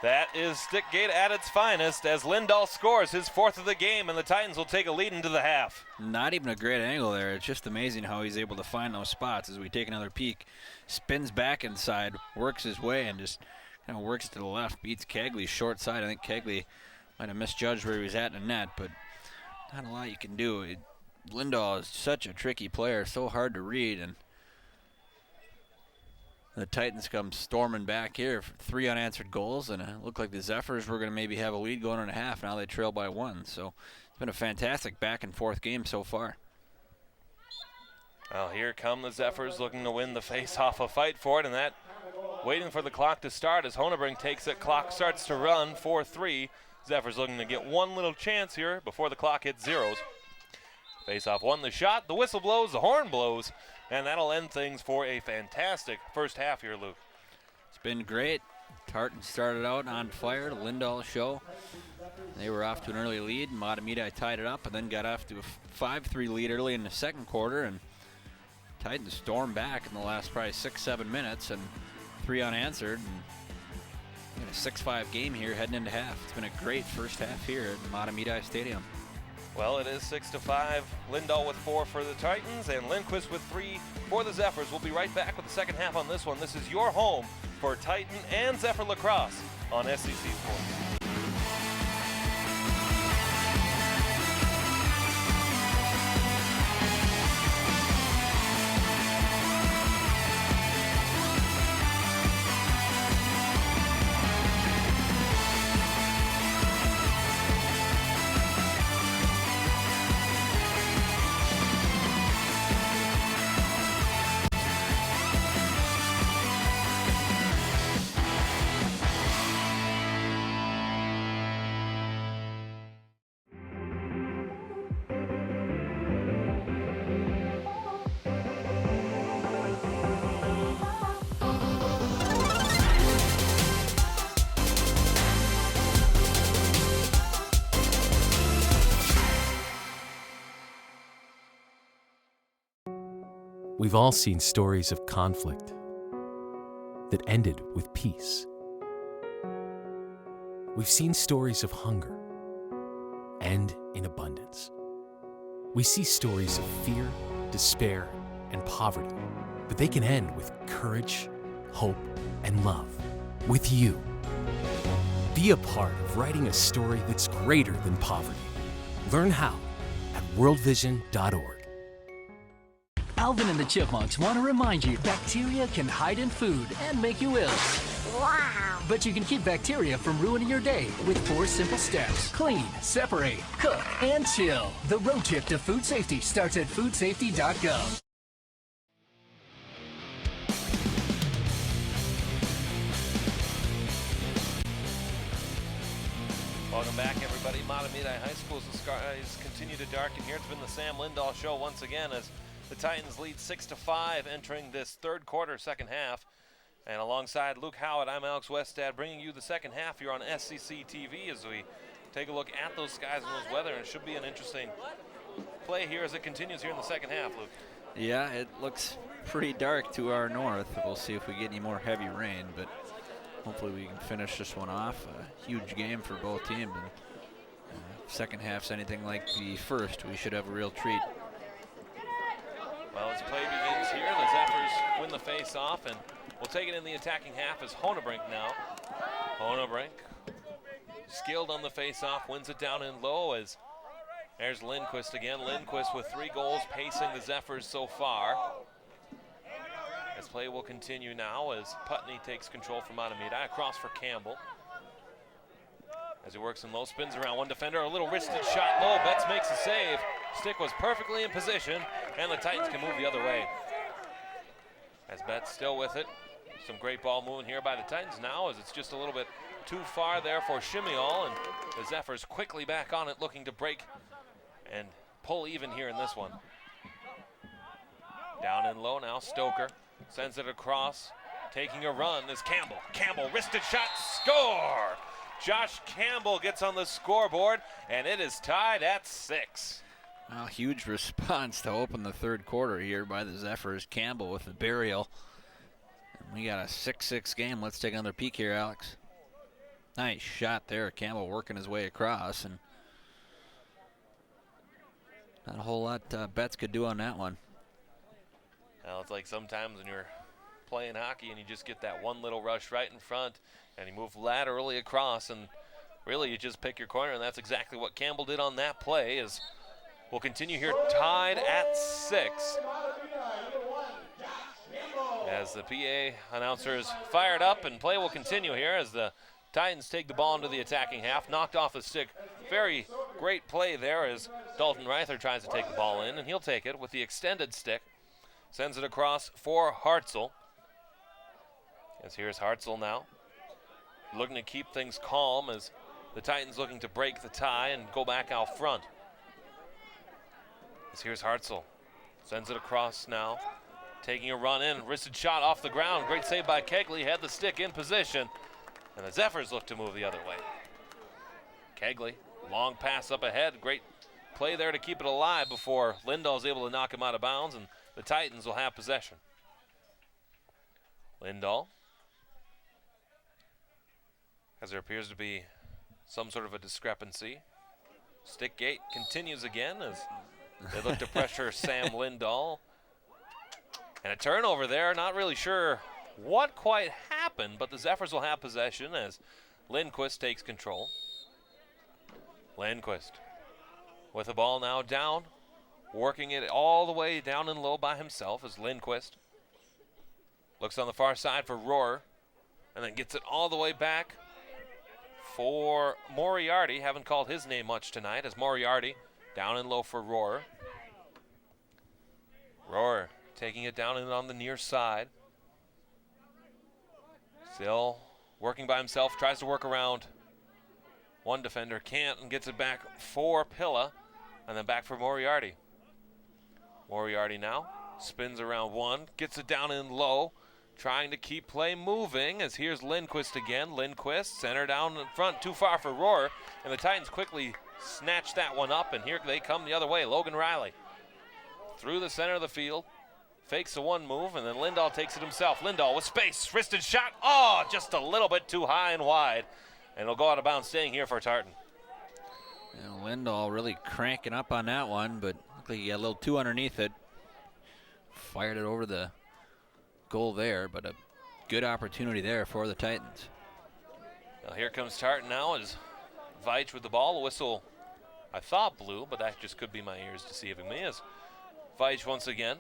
that is stick gate at its finest as Lindahl scores his 4th of the game, and the Titans will take a lead into the half. Not even a great angle there. It's just amazing how he's able to find those spots as we take another peek. Spins back inside, works his way, and just kind of works to the left, beats Kegley's short side. I think Kegley might have misjudged where he was at in the net, but not a lot you can do. Lindahl is such a tricky player, so hard to read, and the Titans come storming back here for 3 unanswered goals, and it looked like the Zephyrs were going to maybe have a lead going in a half. Now they trail by 1, so it's been a fantastic back and forth game so far. Well, here come the Zephyrs looking to win the face-off, a fight for it, and that waiting for the clock to start as Honebrink takes it. Clock starts to run, 4-3. Zephyrs looking to get one little chance here before the clock hits zeros. Face-off won the shot, the whistle blows, the horn blows, and that'll end things for a fantastic first half here, Luke. It's been great. Tartan started out on fire, the Lindahl show. They were off to an early lead. Mahtomedi tied it up and then got off to a 5-3 lead early in the second quarter, and Titans stormed back in the last probably 6-7 minutes, and 3 unanswered. And a 6-5 game here heading into half. It's been a great first half here at Mahtomedi Stadium. Well, it is 6-5. Lindahl with 4 for the Titans and Lindquist with 3 for the Zephyrs. We'll be right back with the second half on this one. This is your home for Titan and Zephyr Lacrosse on SEC Sports. We've all seen stories of conflict that ended with peace. We've seen stories of hunger end in abundance. We see stories of fear, despair, and poverty, but they can end with courage, hope, and love. With you. Be a part of writing a story that's greater than poverty. Learn how at worldvision.org. Alvin and the Chipmunks want to remind you bacteria can hide in food and make you ill. Wow! But you can keep bacteria from ruining your day with 4 simple steps. Clean, separate, cook, and chill. The road trip to food safety starts at foodsafety.gov. Welcome back, everybody. Mahtomedi High School as the skies continue to darken here. It's been the Sam Lindahl Show once again as the Titans lead 6-5 entering this third quarter, second half. And alongside Luke Howard, I'm Alex Westad, bringing you the second half here on SCC TV as we take a look at those skies and those weather. And it should be an interesting play here as it continues here in the second half, Luke. Yeah, it looks pretty dark to our north. We'll see if we get any more heavy rain, but hopefully we can finish this one off. A huge game for both teams. And second half's anything like the first, we should have a real treat. Well, as play begins here, the Zephyrs win the face-off, and we'll take it in the attacking half as Honebrink now. Honebrink, skilled on the face-off, wins it down in low as there's Lindquist again. Lindquist with 3 goals, pacing the Zephyrs so far. As play will continue now as Putney takes control from Mahtomedi, across for Campbell. As he works in low, spins around one defender, a little wristed shot low. Betts makes a save. Stick was perfectly in position, and the Titans can move the other way. As Betts still with it. Some great ball moving here by the Titans now as it's just a little bit too far there for Shimial, and the Zephyrs quickly back on it, looking to break and pull even here in this one. Down in low now, Stoker sends it across. Taking a run is Campbell. Campbell, wristed shot, score! Josh Campbell gets on the scoreboard, and it is tied at 6. Well, huge response to open the third quarter here by the Zephyrs. Campbell with the burial. And we got a 6-6 game. Let's take another peek here, Alex. Nice shot there. Campbell working his way across, and not a whole lot Betts could do on that one. Well, it's like sometimes when you're playing hockey and you just get that one little rush right in front and you move laterally across, and really you just pick your corner, and that's exactly what Campbell did on that play. As we'll continue here tied at 6 as the PA announcer is fired up, and play will continue here as the Titans take the ball into the attacking half. Knocked off the stick. Very great play there as Dalton Reither tries to take the ball in, and he'll take it with the extended stick. Sends it across for Hartzell. As here's Hartzell now, looking to keep things calm as the Titans looking to break the tie and go back out front. As here's Hartzell, sends it across now, taking a run in, wristed shot off the ground. Great save by Kegley, had the stick in position, and the Zephyrs look to move the other way. Kegley, long pass up ahead, great play there to keep it alive before Lindahl's able to knock him out of bounds, and the Titans will have possession. Lindahl as there appears to be some sort of a discrepancy. Stick gate continues again as they look to pressure Sam Lindahl. And a turnover there, not really sure what quite happened, but the Zephyrs will have possession as Lindquist takes control. Lindquist with the ball now down, working it all the way down and low by himself as Lindquist looks on the far side for Rohrer and then gets it all the way back for Moriarty. Haven't called his name much tonight as Moriarty down and low for Rohrer. Rohrer taking it down and on the near side. Still working by himself, tries to work around one defender, can't, and gets it back for Pilla, and then back for Moriarty. Moriarty now spins around one, gets it down in low, trying to keep play moving as here's Lindquist again. Lindquist, center down in front, too far for Rohrer, and the Titans quickly snatch that one up, and here they come the other way. Logan Riley through the center of the field, fakes the one move, and then Lindahl takes it himself. Lindahl with space, wristed shot. Oh, just a little bit too high and wide, and it'll go out of bounds, staying here for Tartan. Lindahl really cranking up on that one, but looked like he got a little too underneath it. Fired it over the goal there, but a good opportunity there for the Titans. Well, here comes Tartan now as Veitch with the ball. The whistle, I thought blew, but that just could be my ears deceiving me, as Veitch once again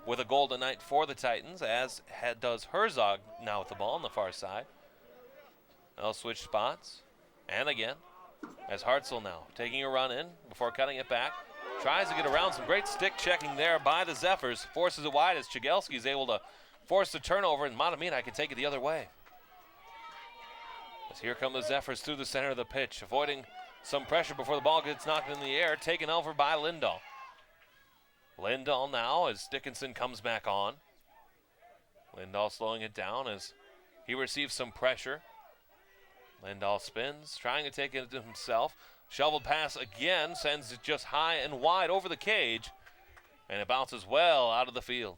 with a goal tonight for the Titans, as does Herzog now with the ball on the far side. They'll switch spots, and again, as Hartzell now taking a run in before cutting it back. Tries to get around, some great stick checking there by the Zephyrs. Forces it wide as Chigelski is able to force the turnover, and Mahtomedi can take it the other way. As here come the Zephyrs through the center of the pitch, avoiding some pressure before the ball gets knocked in the air, taken over by Lindahl. Lindahl now as Dickinson comes back on. Lindahl slowing it down as he receives some pressure. Lindahl spins, trying to take it to himself. Shoveled pass again, sends it just high and wide over the cage, and it bounces well out of the field.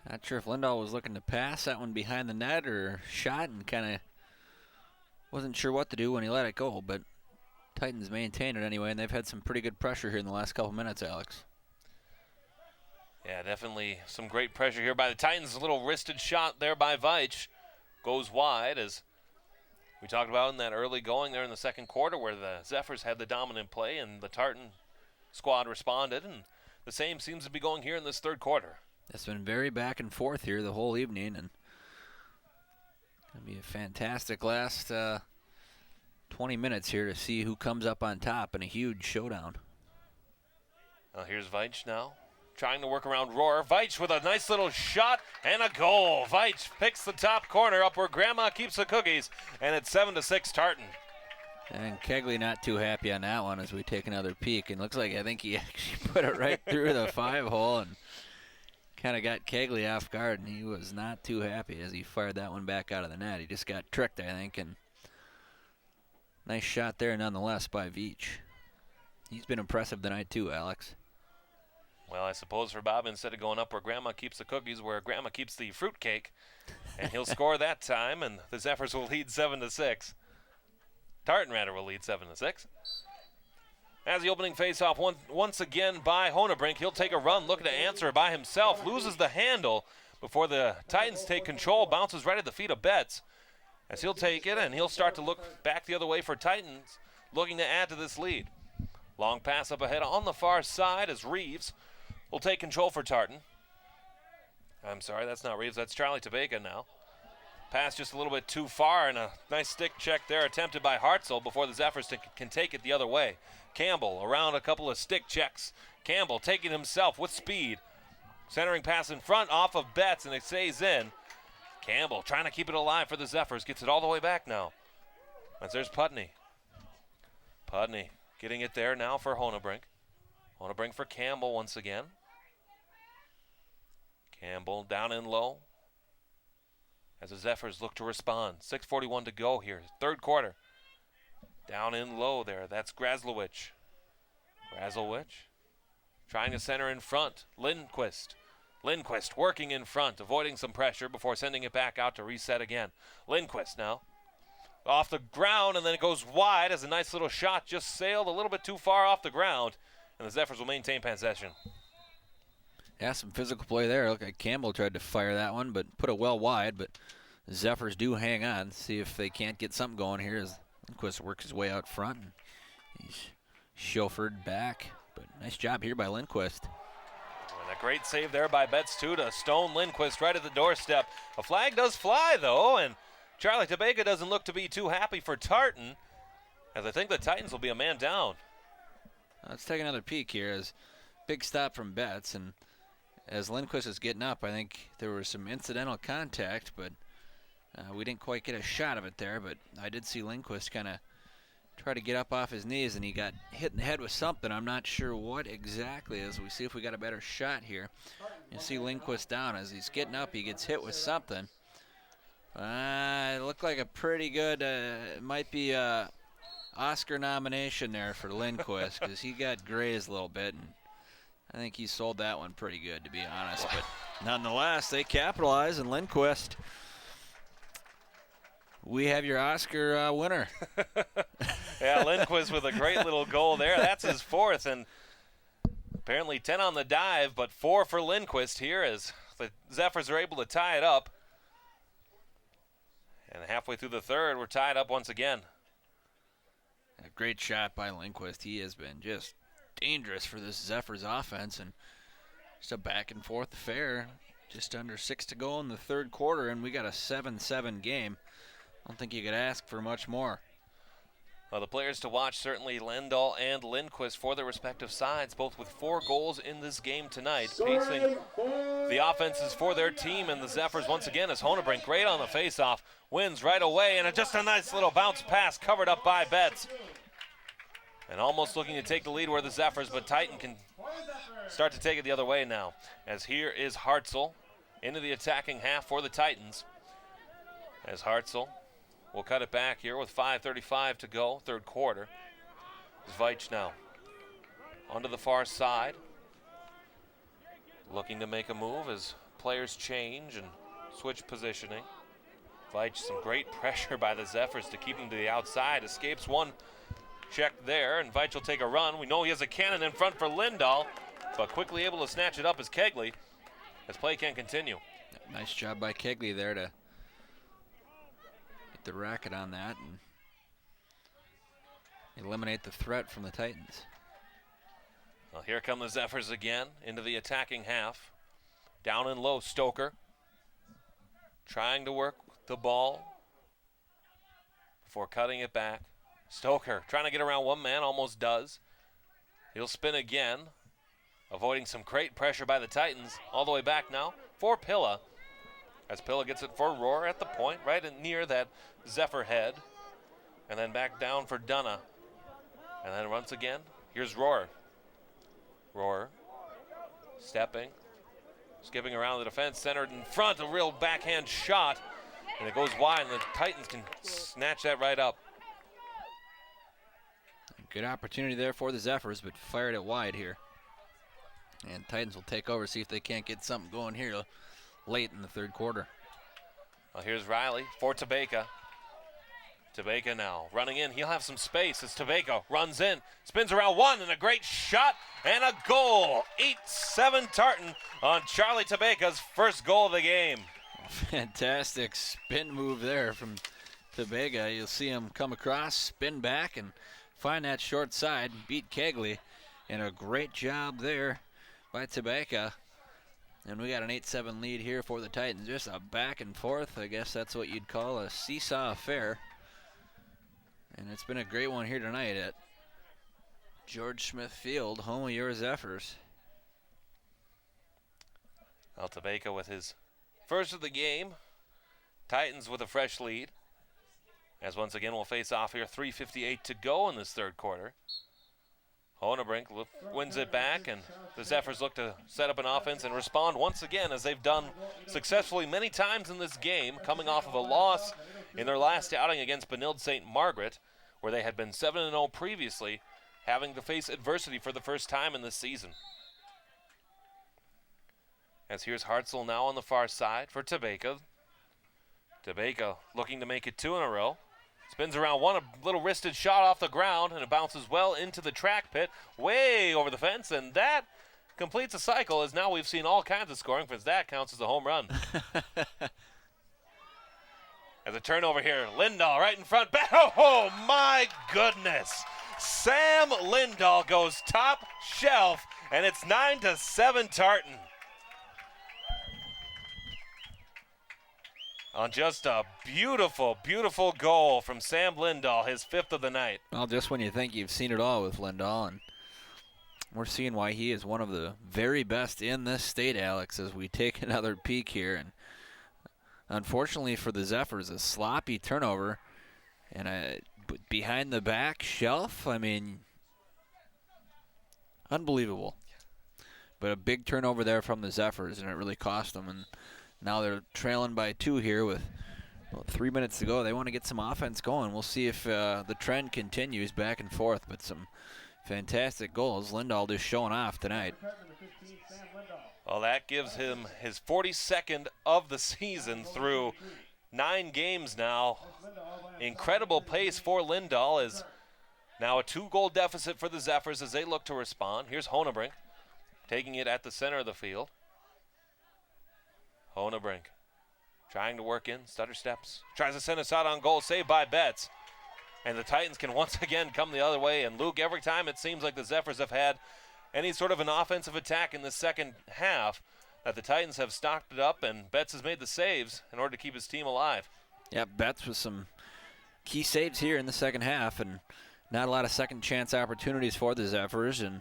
Not sure if Lindahl was looking to pass that one behind the net or shot and kind of wasn't sure what to do when he let it go, but Titans maintain it anyway, and they've had some pretty good pressure here in the last couple minutes, Alex. Yeah, definitely some great pressure here by the Titans. A little wristed shot there by Veitch. Goes wide, as we talked about in that early going there in the second quarter, where the Zephyrs had the dominant play and the Tartan squad responded, and the same seems to be going here in this third quarter. It's been very back and forth here the whole evening, and it'll be a fantastic last 20 minutes here to see who comes up on top in a huge showdown. Well, here's Veitch now, trying to work around Rohrer. Veitch with a nice little shot and a goal. Veitch picks the top corner up where Grandma keeps the cookies, and it's 7-6 Tartan. And Kegley not too happy on that one as we take another peek. And looks like I think he actually put it right through the 5-hole and kind of got Kegley off guard, and he was not too happy as he fired that one back out of the net. He just got tricked, I think, and nice shot there nonetheless by Veitch. He's been impressive tonight too, Alex. Well, I suppose for Bob, instead of going up where Grandma keeps the cookies, where Grandma keeps the fruitcake, and he'll score that time, and the Zephyrs will lead 7-6. Tartan, rather, will lead 7-6. As the opening faceoff once again by Honebrink, he'll take a run, looking to answer by himself, loses the handle before the Titans take control, bounces right at the feet of Betts. As he'll take it, and he'll start to look back the other way for Titans, looking to add to this lead. Long pass up ahead on the far side as Reeves will take control for Tartan. I'm sorry, that's not Reeves, that's Charlie Tabeka now. Pass just a little bit too far, and a nice stick check there attempted by Hartzell before the Zephyrs can take it the other way. Campbell around a couple of stick checks. Campbell taking himself with speed. Centering pass in front off of Betts, and it stays in. Campbell trying to keep it alive for the Zephyrs, gets it all the way back now. As there's Putney. Putney getting it there now for Honebrink. Honebrink for Campbell once again. Campbell down in low as the Zephyrs look to respond. 6:41 to go here, third quarter. Down in low there, that's Grazlowicz. Grazlowicz trying to center in front. Lindquist Lindquist working in front, avoiding some pressure before sending it back out to reset again. Lindquist now off the ground, and then it goes wide as a nice little shot just sailed a little bit too far off the ground, and the Zephyrs will maintain possession. Yeah, some physical play there. Look like Campbell tried to fire that one, but put it well wide, but the Zephyrs do hang on, see if they can't get something going here as Lindquist works his way out front. And he's chauffeured back, but nice job here by Lindquist. And a great save there by Betts, too, to stone Lindquist right at the doorstep. A flag does fly, though, and Charlie Tobacco doesn't look to be too happy for Tartan, as I think the Titans will be a man down. Let's take another peek here as big stop from Betts, and as Lindquist is getting up, I think there was some incidental contact, but we didn't quite get a shot of it there, but I did see Lindquist kind of try to get up off his knees, and he got hit in the head with something. I'm not sure what exactly as we see if we got a better shot here. You see Lindquist down. As he's getting up, he gets hit with something. It looked like a pretty good, it might be a Oscar nomination there for Lindquist because he got grazed a little bit, and I think he sold that one pretty good, to be honest. But nonetheless, they capitalize, and Lindquist, we have your Oscar winner. Yeah, Lindquist with a great little goal there. That's his fourth, and apparently 10 on the dive, but 4 for Lindquist here as the Zephyrs are able to tie it up. And halfway through the third, we're tied up once again. A great shot by Lindquist. He has been just dangerous for this Zephyrs offense, and just a back and forth affair. Just under 6 to go in the third quarter, and we got a 7-7 game. I don't think you could ask for much more. Well, the players to watch, certainly Lindahl and Lindquist for their respective sides, both with 4 goals in this game tonight, pacing the offenses for their team. And the Zephyrs once again as Honebrink great on the faceoff, wins right away, and just a nice little bounce pass covered up by Betts. And almost looking to take the lead where the Zephyrs, but Titan can start to take it the other way now. As here is Hartzell into the attacking half for the Titans. As Hartzell will cut it back here with 5:35 to go, third quarter. Zveich now onto the far side, looking to make a move as players change and switch positioning. Zveich, some great pressure by the Zephyrs to keep him to the outside. Escapes one check there, and Zveich will take a run. We know he has a cannon in front for Lindahl, but quickly able to snatch it up as Kegley, as play can continue. Nice job by Kegley there to the racket on that and eliminate the threat from the Titans. Well, here come the Zephyrs again into the attacking half. Down and low, Stoker trying to work the ball before cutting it back. Stoker trying to get around one man, almost does. He'll spin again, avoiding some great pressure by the Titans. All the way back now for Pilla, as Pilla gets it for Rohr at the point, right near that Zephyr head. And then back down for Dunna. And then once again, here's Rohr. Rohr stepping, skipping around the defense, centered in front, a real backhand shot. And it goes wide, and the Titans can snatch that right up. Good opportunity there for the Zephyrs, but fired it wide here. And Titans will take over, see if they can't get something going here late in the third quarter. Well, here's Riley for Tobacco. Tobacco now running in. He'll have some space as Tobacco runs in, spins around one, and a great shot and a goal. 8-7 Tartan on Charlie Tobacco's first goal of the game. Fantastic spin move there from Tobacco. You'll see him come across, spin back, and find that short side, beat Kegley. And a great job there by Tobacco. And we got an 8-7 lead here for the Titans. Just a back and forth. I guess that's what you'd call a seesaw affair. And it's been a great one here tonight at George Smith Field, home of your Zephyrs. Well, Tobacco with his first of the game. Titans with a fresh lead. As once again we'll face off here, 3:58 to go in this third quarter. Honebrink wins it back, and the Zephyrs look to set up an offense and respond once again, as they've done successfully many times in this game, coming off of a loss in their last outing against Benilde St. Margaret, where they had been 7-0 previously, having to face adversity for the first time in this season. As here's Hartzell now on the far side for Tabeka. Tabeka looking to make it 2 in a row. Spins around one, a little wristed shot off the ground, and it bounces well into the track pit, way over the fence, and that completes a cycle, as now we've seen all kinds of scoring, because that counts as a home run. As a turnover here, Lindahl right in front. Oh, my goodness. Sam Lindahl goes top shelf, and it's 9-7 Tartan. On just a beautiful, beautiful goal from Sam Lindahl, his 5th of the night. Well, just when you think you've seen it all with Lindahl, and we're seeing why he is one of the very best in this state, Alex, as we take another peek here. And unfortunately for the Zephyrs, a sloppy turnover and a behind the back shelf. I mean, unbelievable. But a big turnover there from the Zephyrs, and it really cost them. And now they're trailing by 2 here with 3 minutes to go. They want to get some offense going. We'll see if the trend continues back and forth. But some fantastic goals. Lindahl just showing off tonight. Well, that gives him his 42nd of the season through 9 games now. Incredible pace for Lindahl, is now a 2-goal deficit for the Zephyrs as they look to respond. Here's Honebrink taking it at the center of the field. Honebrink trying to work in, stutter steps, tries to send us out on goal, saved by Betts. And the Titans can once again come the other way. And Luke, every time it seems like the Zephyrs have had any sort of an offensive attack in the second half, that the Titans have stocked it up, and Betts has made the saves in order to keep his team alive. Yeah, Betts with some key saves here in the second half, and not a lot of second chance opportunities for the Zephyrs, and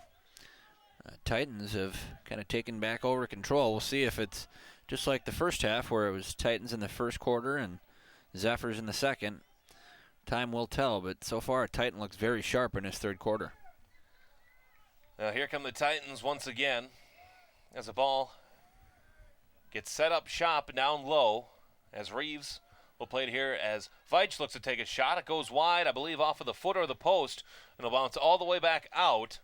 Titans have kind of taken back over control. We'll see if it's just like the first half, where it was Titans in the first quarter and Zephyrs in the second. Time will tell, but so far Titan looks very sharp in his third quarter. Now here come the Titans once again as the ball gets set up shop down low, as Reeves will play it here as Veitch looks to take a shot. It goes wide, I believe, off of the foot or the post, and it'll bounce all the way back out.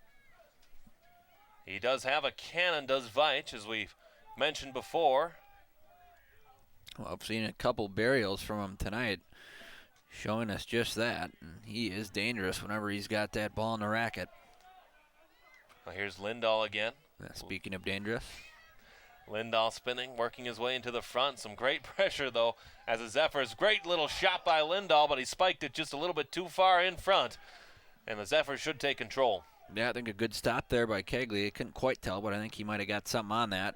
He does have a cannon, does Veitch, as we've mentioned before. Well, I've seen a couple burials from him tonight, showing us just that. And he is dangerous whenever he's got that ball in the racket. Well, here's Lindahl again. Speaking of dangerous. Lindahl spinning, working his way into the front. Some great pressure, though, as the Zephyrs. Great little shot by Lindahl, but he spiked it just a little bit too far in front. And the Zephyrs should take control. Yeah, I think a good stop there by Kegley. I couldn't quite tell, but I think he might have got something on that.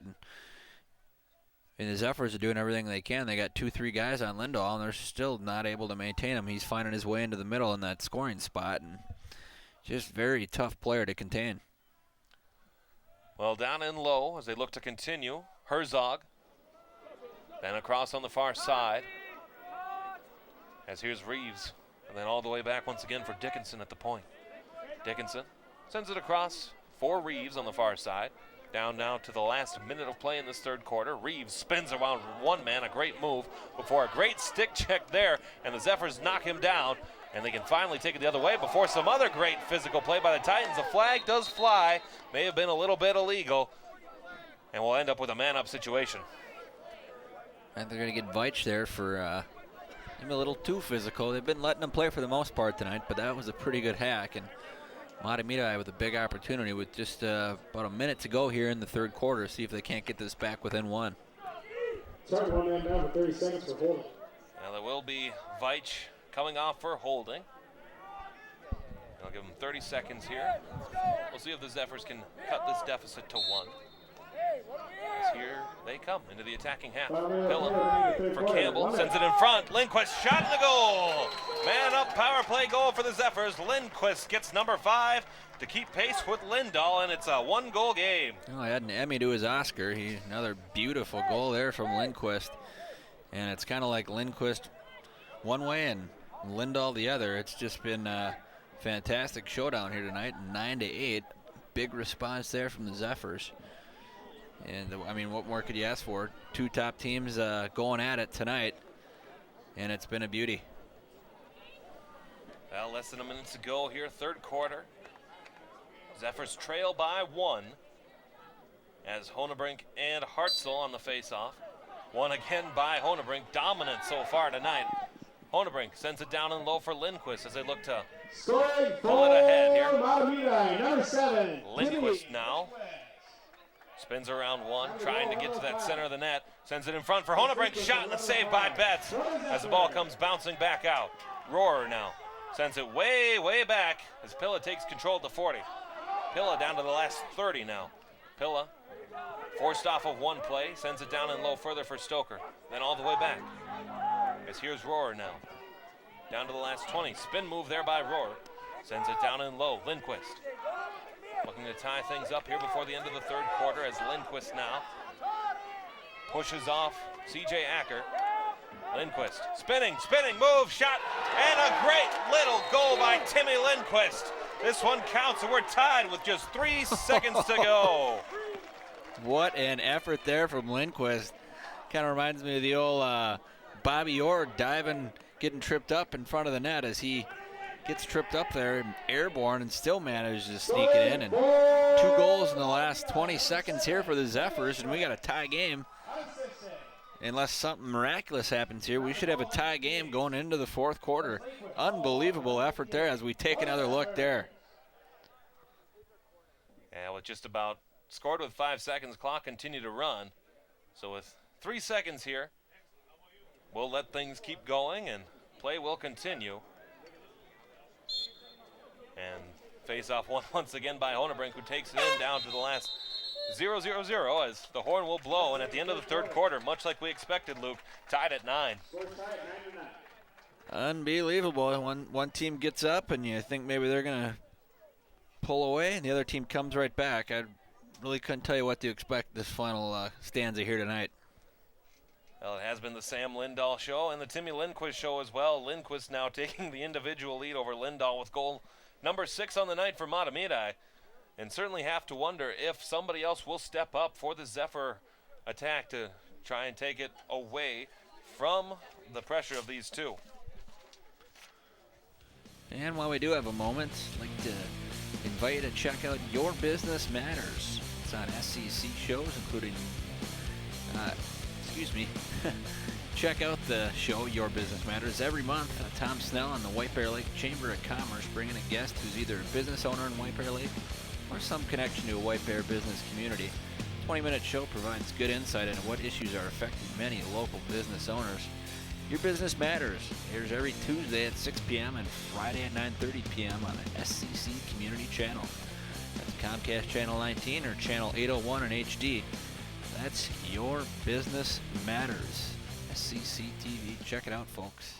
And the Zephyrs are doing everything they can. They got 2-3 guys on Lindahl, and they're still not able to maintain him. He's finding his way into the middle in that scoring spot, and just very tough player to contain. Well, down in low as they look to continue. Herzog. Then across on the far side. As here's Reeves. And then all the way back once again for Dickinson at the point. Dickinson sends it across for Reeves on the far side. Down now to the last minute of play in this third quarter. Reeves spins around one man, a great move, before a great stick check there, and the Zephyrs knock him down, and they can finally take it the other way before some other great physical play by the Titans. The flag does fly, may have been a little bit illegal, and we'll end up with a man-up situation. I think they're going to get Veitch there for maybe a little too physical. They've been letting him play for the most part tonight, but that was a pretty good hack, and Mahtomedi with a big opportunity with just about a minute to go here in the third quarter. See if they can't get this back within one. Starting one man down for 30 seconds for holding. Now there will be Veitch coming off for holding. I'll give him 30 seconds here. We'll see if the Zephyrs can cut this deficit to 1. As here they come into the attacking half. Pillen for Campbell, sends it in front. Lindquist shot in the goal. Man up power play goal for the Zephyrs. Lindquist gets number 5 to keep pace with Lindahl, and it's a 1-goal game. Well, I had an Emmy to his Oscar. Another beautiful goal there from Lindquist. And it's kind of like Lindquist one way and Lindahl the other. It's just been a fantastic showdown here tonight, 9-8. Big response there from the Zephyrs. And, I mean, what more could you ask for? 2 top teams going at it tonight, and it's been a beauty. Well, less than a minute to go here, third quarter. Zephyrs trail by 1. as Honebrink and Hartzell on the face-off. Won again by Honebrink, dominant so far tonight. Honebrink sends it down and low for Lindquist as they look to Scoring pull for it ahead here. Mahtomedi, number 7. Lindquist now spins around one, trying to get to that center of the net. Sends it in front for Honebrink, shot and a save by Betts as the ball comes bouncing back out. Rohrer now sends it way, way back as Pilla takes control at the 40. Pilla down to the last 30 now. Pilla forced off of one play, sends it down and low further for Stoker, then all the way back. As here's Rohrer now. Down to the last 20. Spin move there by Rohrer. Sends it down and low. Lindquist looking to tie things up here before the end of the third quarter as Lindquist now pushes off CJ Acker. Lindquist spinning, move, shot, and a great little goal by Timmy Lindquist. This one counts and we're tied with just 3 seconds to go. What an effort there from Lindquist. Kind of reminds me of the old Bobby Orr diving, getting tripped up in front of the net as he gets tripped up there and airborne and still manages to sneak it in. And 2 goals in the last 20 seconds here for the Zephyrs, and we got a tie game. Unless something miraculous happens here, we should have a tie game going into the fourth quarter. Unbelievable effort there as we take another look there. Yeah, with just about scored with 5 seconds, clock continue to run. So with 3 seconds here, we'll let things keep going and play will continue. And face off once again by Honebrink, who takes it in down to the last 0-0-0 as the horn will blow. And at the end of the third quarter, much like we expected, Luke, tied at 9. Unbelievable. One team gets up and you think maybe they're going to pull away, and the other team comes right back. I really couldn't tell you what to expect this final stanza here tonight. Well, it has been the Sam Lindahl show and the Timmy Lindquist show as well. Lindquist now taking the individual lead over Lindahl with goal number 6 on the night for Mahtomedi. And certainly have to wonder if somebody else will step up for the Zephyr attack to try and take it away from the pressure of these two. And while we do have a moment, I'd like to invite you to check out Your Business Matters. It's on SCC shows, including, check out the show Your Business Matters every month. Tom Snell and the White Bear Lake Chamber of Commerce bringing a guest who's either a business owner in White Bear Lake or some connection to a White Bear business community. 20-minute show provides good insight into what issues are affecting many local business owners. Your Business Matters airs every Tuesday at 6 p.m. and Friday at 9:30 p.m. on the SCC Community Channel. That's Comcast Channel 19 or Channel 801 in HD. That's Your Business Matters. SCC TV. Check it out, folks.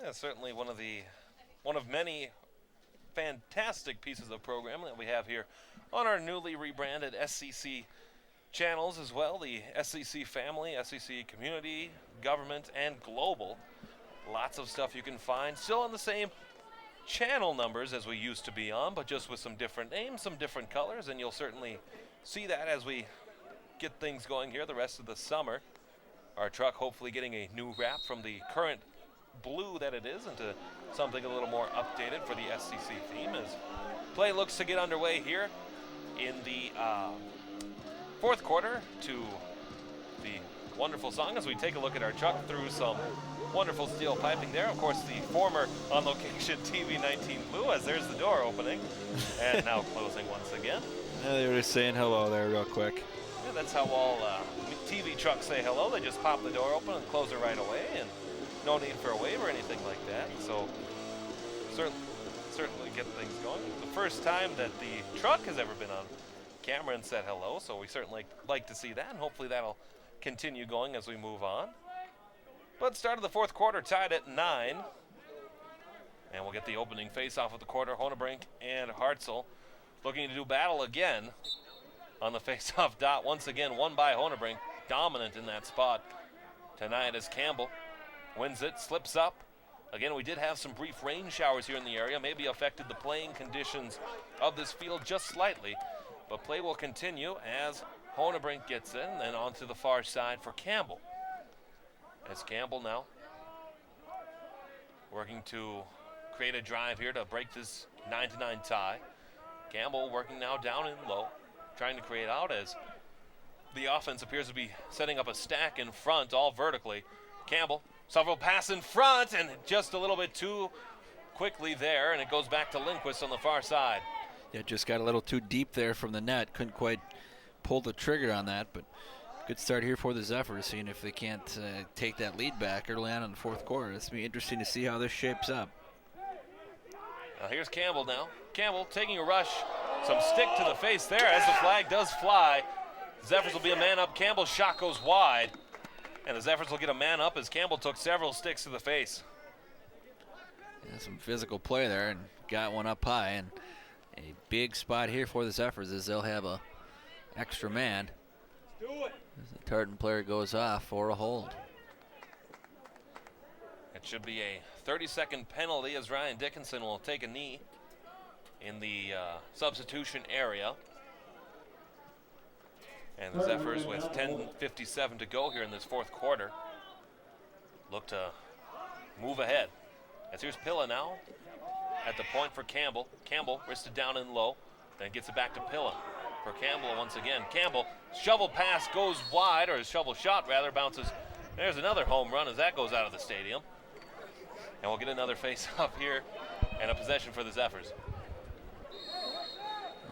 Yeah, certainly one of many fantastic pieces of programming that we have here on our newly rebranded SCC channels as well. The SCC family, SCC community, government, and global. Lots of stuff you can find. Still on the same channel numbers as we used to be on, but just with some different names, some different colors, and you'll certainly see that as we get things going here the rest of the summer. Our truck hopefully getting a new wrap from the current blue that it is into something a little more updated for the SCC theme as play looks to get underway here in the fourth quarter to the wonderful song as we take a look at our truck through some wonderful steel piping there. Of course, the former On Location TV 19 Blue as there's the door opening and now closing once again. Yeah, they were just saying hello there real quick. Yeah, that's how all TV trucks say hello. They just pop the door open and close it right away, and no need for a wave or anything like that. So certainly get things going. The first time that the truck has ever been on camera and said hello, so we certainly like to see that, and hopefully that'll continue going as we move on. But start of the fourth quarter tied at 9, and we'll get the opening face-off of the quarter. Honebrink and Hartzell looking to do battle again on the face-off dot. Once again, won by Honebrink, dominant in that spot tonight as Campbell wins it, slips up. Again, we did have some brief rain showers here in the area, maybe affected the playing conditions of this field just slightly, but play will continue as Honebrink gets in, then onto the far side for Campbell. As Campbell now working to create a drive here to break this 9-9 tie. Campbell working now down and low. trying to create out as the offense appears to be setting up a stack in front, all vertically. Campbell, several pass in front, and just a little bit too quickly there, and it goes back to Lindquist on the far side. Yeah, just got a little too deep there from the net. Couldn't quite pull the trigger on that, but good start here for the Zephyrs, seeing if they can't take that lead back early on in the fourth quarter. It's going to be interesting to see how this shapes up. Now here's Campbell now. Campbell taking a rush. Some stick to the face there as the flag does fly. Zephyrs will be a man up. Campbell's shot goes wide. And the Zephyrs will get a man up as Campbell took several sticks to the face. Yeah, some physical play there and got one up high. And a big spot here for the Zephyrs as they'll have a extra man. As the Tartan player goes off for a hold. It should be a 30-second penalty as Ryan Dickinson will take a knee in the substitution area. And the Zephyrs, with 10:57 to go here in this fourth quarter, look to move ahead. As here's Pilla now at the point for Campbell. Campbell wristed down and low, then gets it back to Pilla. For Campbell once again. Campbell, shovel pass goes wide, or his shovel shot rather, bounces. There's another home run as that goes out of the stadium. And we'll get another face-off here and a possession for the Zephyrs.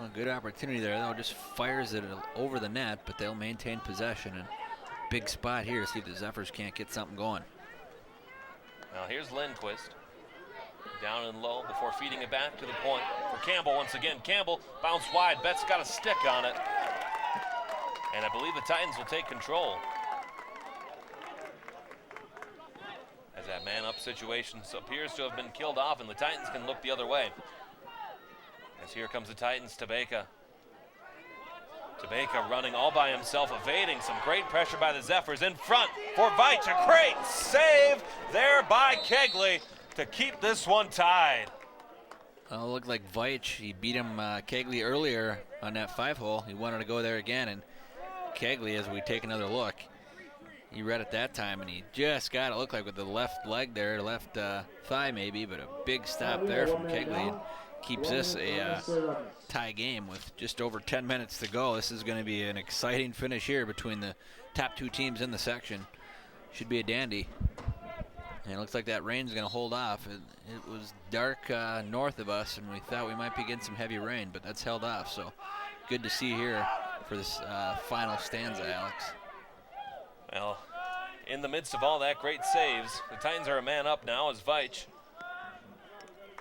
Well, good opportunity there. They'll just fires it over the net, but they'll maintain possession. And big spot here to see if the Zephyrs can't get something going. Now here's Lindquist. Down and low before feeding it back to the point for Campbell once again. Campbell bounced wide. Betts got a stick on it. And I believe the Titans will take control. As that man-up situation appears to have been killed off, and the Titans can look the other way. As here comes the Titans, Tabeka. Tabeka running all by himself, evading some great pressure by the Zephyrs. In front for Veitch, a great save there by Kegley to keep this one tied. Well, it looked like Veitch, he beat him Kegley earlier on that 5-hole. He wanted to go there again, and Kegley, as we take another look, he read it that time, and he just got it, look like with the left leg there, left thigh maybe, but a big stop there from Kegley. And keeps this a tie game with just over 10 minutes to go. This is going to be an exciting finish here between the top two teams in the section. Should be a dandy. And it looks like that rain's going to hold off. It was dark north of us, and we thought we might be getting some heavy rain, but that's held off. So good to see here for this final stanza, Alex. Well, in the midst of all that, great saves. The Titans are a man up now as Veitch.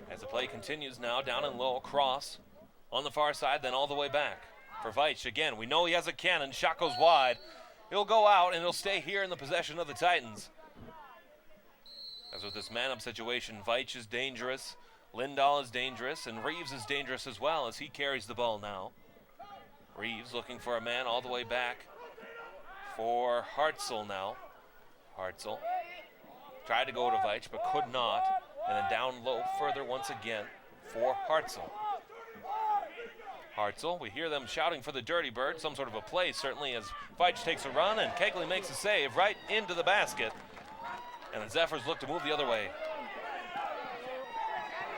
As the play continues now, down and low, cross on the far side, then all the way back for Veitch. Again, we know he has a cannon. Shot goes wide. He'll go out, and he'll stay here in the possession of the Titans. As with this man-up situation, Veitch is dangerous, Lindahl is dangerous, and Reeves is dangerous as well as he carries the ball now. Reeves looking for a man all the way back for Hartzell now. Hartzell tried to go to Veitch, but could not. And then down low further once again for Hartzell. Hartzell, we hear them shouting for the Dirty Bird, some sort of a play certainly, as Veitch takes a run and Kegley makes a save right into the basket. And the Zephyrs look to move the other way.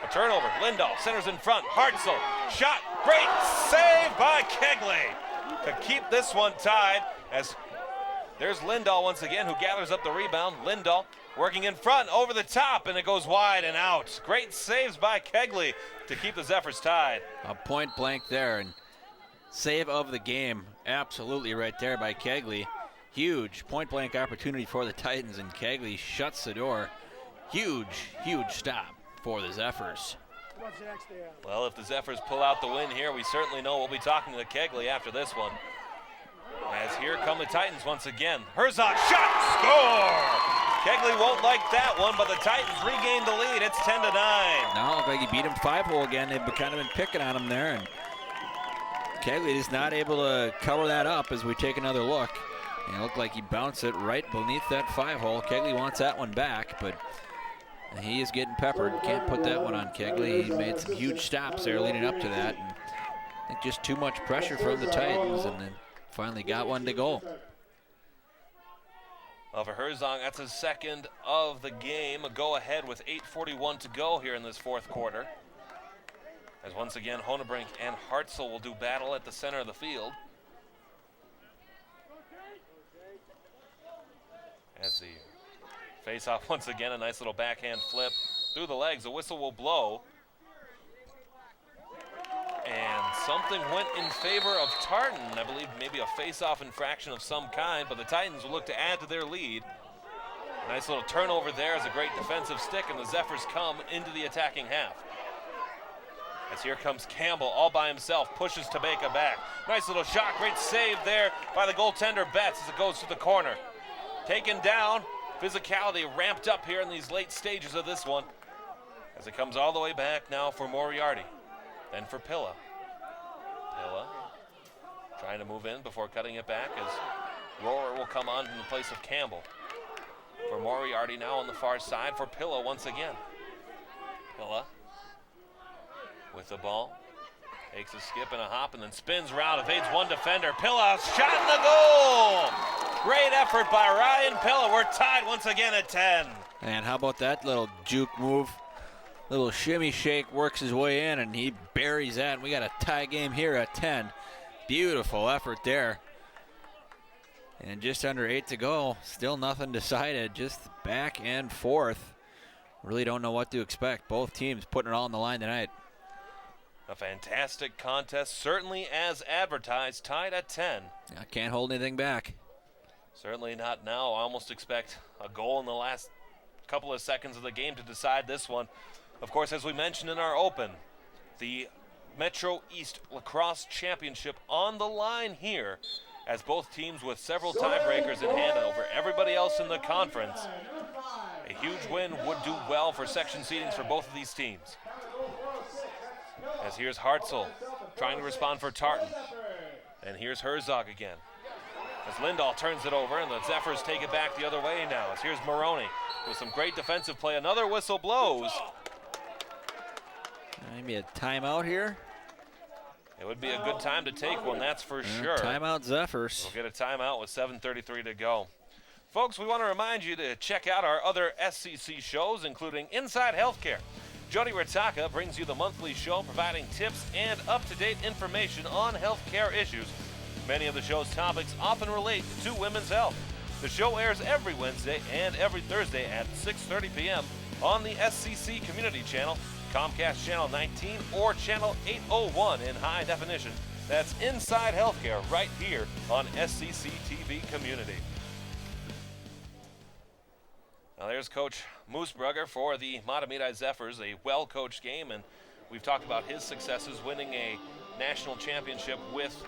A turnover, Lindahl centers in front, Hartzell, shot, great save by Kegley to keep this one tied as there's Lindahl once again who gathers up the rebound. Lindahl working in front, over the top, and it goes wide and out. Great saves by Kegley to keep the Zephyrs tied. A point blank there, and save of the game, absolutely right there by Kegley. Huge point blank opportunity for the Titans, and Kegley shuts the door. Huge, huge stop for the Zephyrs. Well, if the Zephyrs pull out the win here, we certainly know we'll be talking to Kegley after this one. As here come the Titans once again. Herzog, shot, score! Kegley won't like that one, but the Titans regain the lead. It's 10-9. No, look like he beat him 5-hole again. They've kind of been picking on him there, and Kegley is not able to cover that up as we take another look. And it looked like he bounced it right beneath that 5-hole. Kegley wants that one back, but he is getting peppered. Can't put that one on Kegley. He made some huge stops there leading up to that. And I think just too much pressure from the Titans, and then finally got one to go. Well, for Herzog, that's his second of the game. A go-ahead with 8:41 to go here in this fourth quarter. As once again, Honebrink and Hartzell will do battle at the center of the field. As the face-off once again, a nice little backhand flip through the legs. The whistle will blow. And something went in favor of Tartan. I believe maybe a face-off infraction of some kind, but the Titans will look to add to their lead. Nice little turnover there as a great defensive stick, and the Zephyrs come into the attacking half. As here comes Campbell all by himself, pushes Tabeka back. Nice little shot, great save there by the goaltender Betts as it goes to the corner. Taken down, physicality ramped up here in these late stages of this one. As it comes all the way back now for Moriarty, then for Pilla. Pilla trying to move in before cutting it back as Rohrer will come on in the place of Campbell. For Moriarty now on the far side for Pilla once again. Pilla with the ball, takes a skip and a hop and then spins around, evades one defender. Pilla, shot in the goal! Great effort by Ryan Pilla. We're tied once again at 10. And how about that little juke move? Little shimmy shake, works his way in, and he buries that. We got a tie game here at 10. Beautiful effort there. And just under 8 to go. Still nothing decided, just back and forth. Really don't know what to expect. Both teams putting it all on the line tonight. A fantastic contest, certainly as advertised, tied at 10. I can't hold anything back. Certainly not now. I almost expect a goal in the last couple of seconds of the game to decide this one. Of course, as we mentioned in our open, the Metro East Lacrosse Championship on the line here, as both teams with several tiebreakers in hand over everybody else in the conference. A huge win would do well for section seedings for both of these teams. As here's Hartzell trying to respond for Tartan. And here's Herzog again. As Lindahl turns it over and the Zephyrs take it back the other way now. As here's Maroney with some great defensive play. Another whistle blows. Maybe a timeout here. It would be a good time to take one, that's for sure. Timeout Zephyrs. We'll get a timeout with 7:33 to go. Folks, we want to remind you to check out our other SCC shows, including Inside Healthcare. Jody Ritaka brings you the monthly show providing tips and up-to-date information on healthcare issues. Many of the show's topics often relate to women's health. The show airs every Wednesday and every Thursday at 6:30 p.m. on the SCC Community Channel, Comcast Channel 19, or Channel 801 in high definition. That's Inside Healthcare right here on SCC TV Community. Now there's Coach Moosbrugger for the Mahtomedi Zephyrs, a well-coached game, and we've talked about his successes winning a national championship with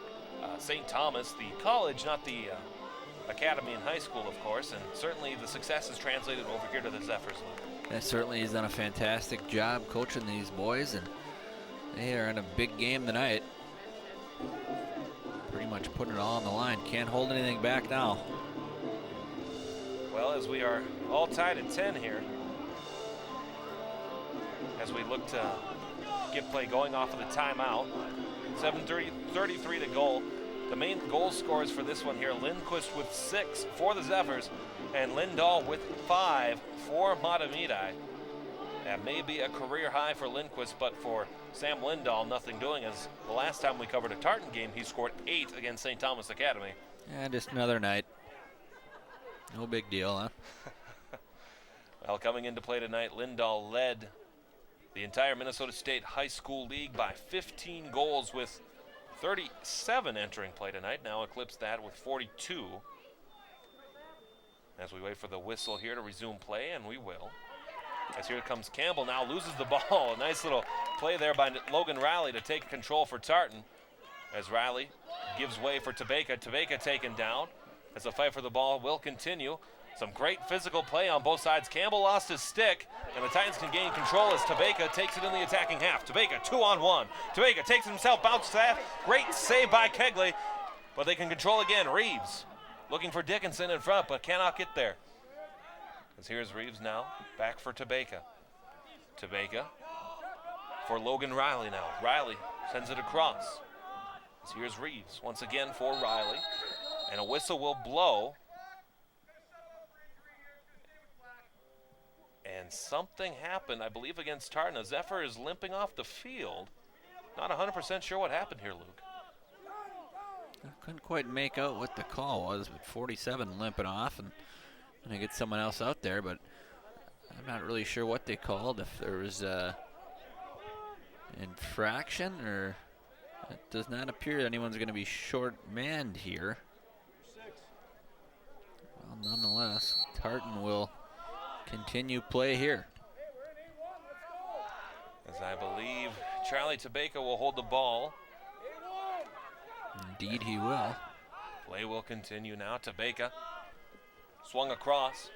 St. Thomas, the college, not the academy and high school, of course, and certainly the success is translated over here to the Zephyrs. That certainly has done a fantastic job coaching these boys, and they are in a big game tonight. Pretty much putting it all on the line. Can't hold anything back now. Well, as we are all tied at 10 here, as we look to get play going off of the timeout, 7:33 to goal. The main goal scorers for this one here, Lindquist with 6 for the Zephyrs, and Lindahl with 5 for Mahtomedi. That may be a career high for Lindquist, but for Sam Lindahl, nothing doing, as the last time we covered a Tartan game, he scored 8 against St. Thomas Academy. Yeah, just another night. No big deal, huh? Well, coming into play tonight, Lindahl led the entire Minnesota State High School League by 15 goals with 37 entering play tonight. Now eclipsed that with 42. As we wait for the whistle here to resume play, and we will. As here comes Campbell, now loses the ball. A nice little play there by Logan Riley to take control for Tartan. As Riley gives way for Tabeka. Tabeka taken down. As the fight for the ball will continue. Some great physical play on both sides. Campbell lost his stick, and the Titans can gain control as Tabeka takes it in the attacking half. Tabeka 2-on-1. Tabeka takes it himself, bounces that. Great save by Kegley, but they can control again. Reeves looking for Dickinson in front, but cannot get there. As here's Reeves now, back for Tabeka. Tabeka for Logan Riley now. Riley sends it across. As here's Reeves once again for Riley, and a whistle will blow. And something happened, I believe, against Tartan. Zephyr is limping off the field. Not 100% sure what happened here, Luke. I couldn't quite make out what the call was, but 47 limping off, and I get someone else out there, but I'm not really sure what they called, if there was infraction, or it does not appear that anyone's going to be short-manned here. Well, nonetheless, Tartan will continue play here. As I believe Charlie Tabeka will hold the ball. Indeed he will. Play will continue now. Tabeka swung across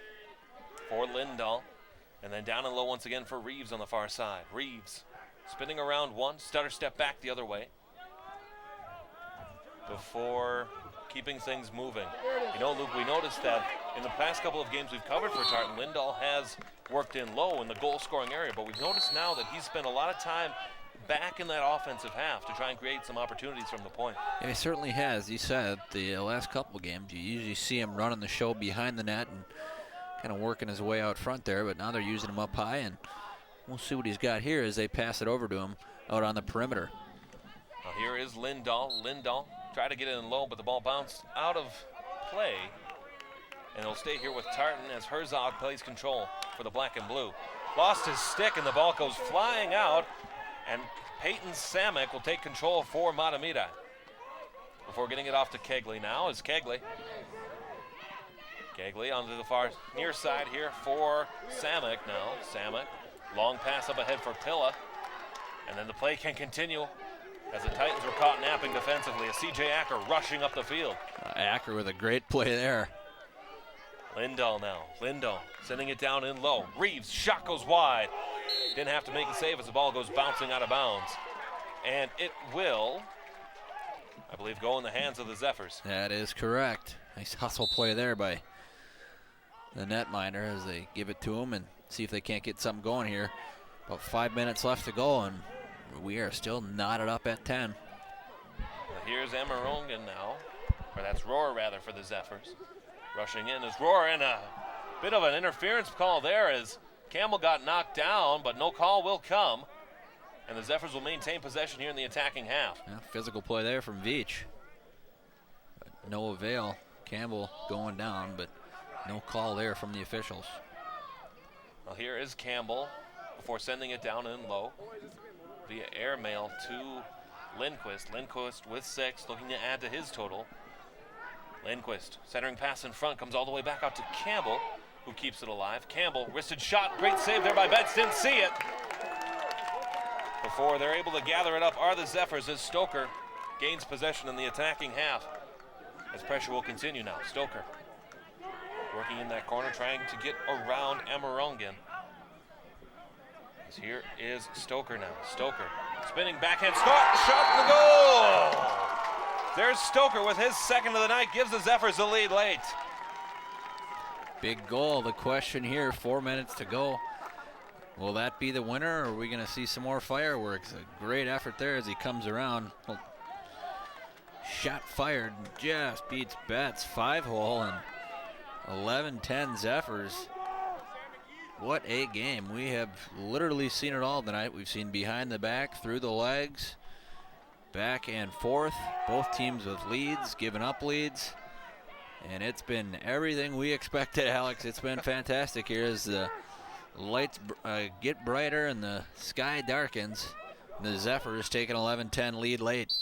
for Lindahl. And then down and low once again for Reeves on the far side. Reeves spinning around one, stutter step back the other way before keeping things moving. You know, Luke, we noticed that in the past couple of games we've covered for Tartan, Lindahl has worked in low in the goal-scoring area, but we've noticed now that he's spent a lot of time back in that offensive half to try and create some opportunities from the point. Yeah, he certainly has. You said the last couple of games, you usually see him running the show behind the net and kind of working his way out front there, but now they're using him up high, and we'll see what he's got here as they pass it over to him out on the perimeter. Now here is Lindahl. Lindahl tried to get it in low, but the ball bounced out of play, and it'll stay here with Tartan as Herzog plays control for the black and blue. Lost his stick, and the ball goes flying out, and Peyton Samek will take control for Mahtomedi. Before getting it off to Kegley now is Kegley. Kegley onto the far near side here for Samek now. Samek, long pass up ahead for Pilla, and then the play can continue as the Titans were caught napping defensively as C.J. Acker rushing up the field. Acker with a great play there. Lindahl now. Lindahl sending it down in low. Reeves, shot goes wide. Didn't have to make the save as the ball goes bouncing out of bounds. And it will, I believe, go in the hands of the Zephyrs. That is correct. Nice hustle play there by the netminder as they give it to him and see if they can't get something going here. About 5 minutes left to go, and we are still knotted up at 10. Well, here's Amarongan now, or that's Rohr rather for the Zephyrs. Rushing in is Rohr, and a bit of an interference call there as Campbell got knocked down, but no call will come. And the Zephyrs will maintain possession here in the attacking half. Yeah, physical play there from Veach. But no avail. Campbell going down, but no call there from the officials. Well, here is Campbell before sending it down in low via airmail to Lindquist. Lindquist with 6, looking to add to his total. Lindquist centering pass in front, comes all the way back out to Campbell, who keeps it alive. Campbell, wristed shot, great save there by Betts, didn't see it. Before they're able to gather it up are the Zephyrs as Stoker gains possession in the attacking half. As pressure will continue now. Stoker working in that corner, trying to get around Amarongan. As here is Stoker now. Stoker spinning backhand, shot in the goal! There's Stoker with his second of the night, gives the Zephyrs the lead late. Big goal. The question here, 4 minutes to go. Will that be the winner, or are we going to see some more fireworks? A great effort there as he comes around. Shot fired, just beats Betts. 5-hole and 11-10 Zephyrs. What a game. We have literally seen it all tonight. We've seen behind the back, through the legs, back and forth. Both teams with leads, giving up leads. And it's been everything we expected, Alex. It's been fantastic here as the lights get brighter and the sky darkens. The Zephyrs taking 11-10 lead late.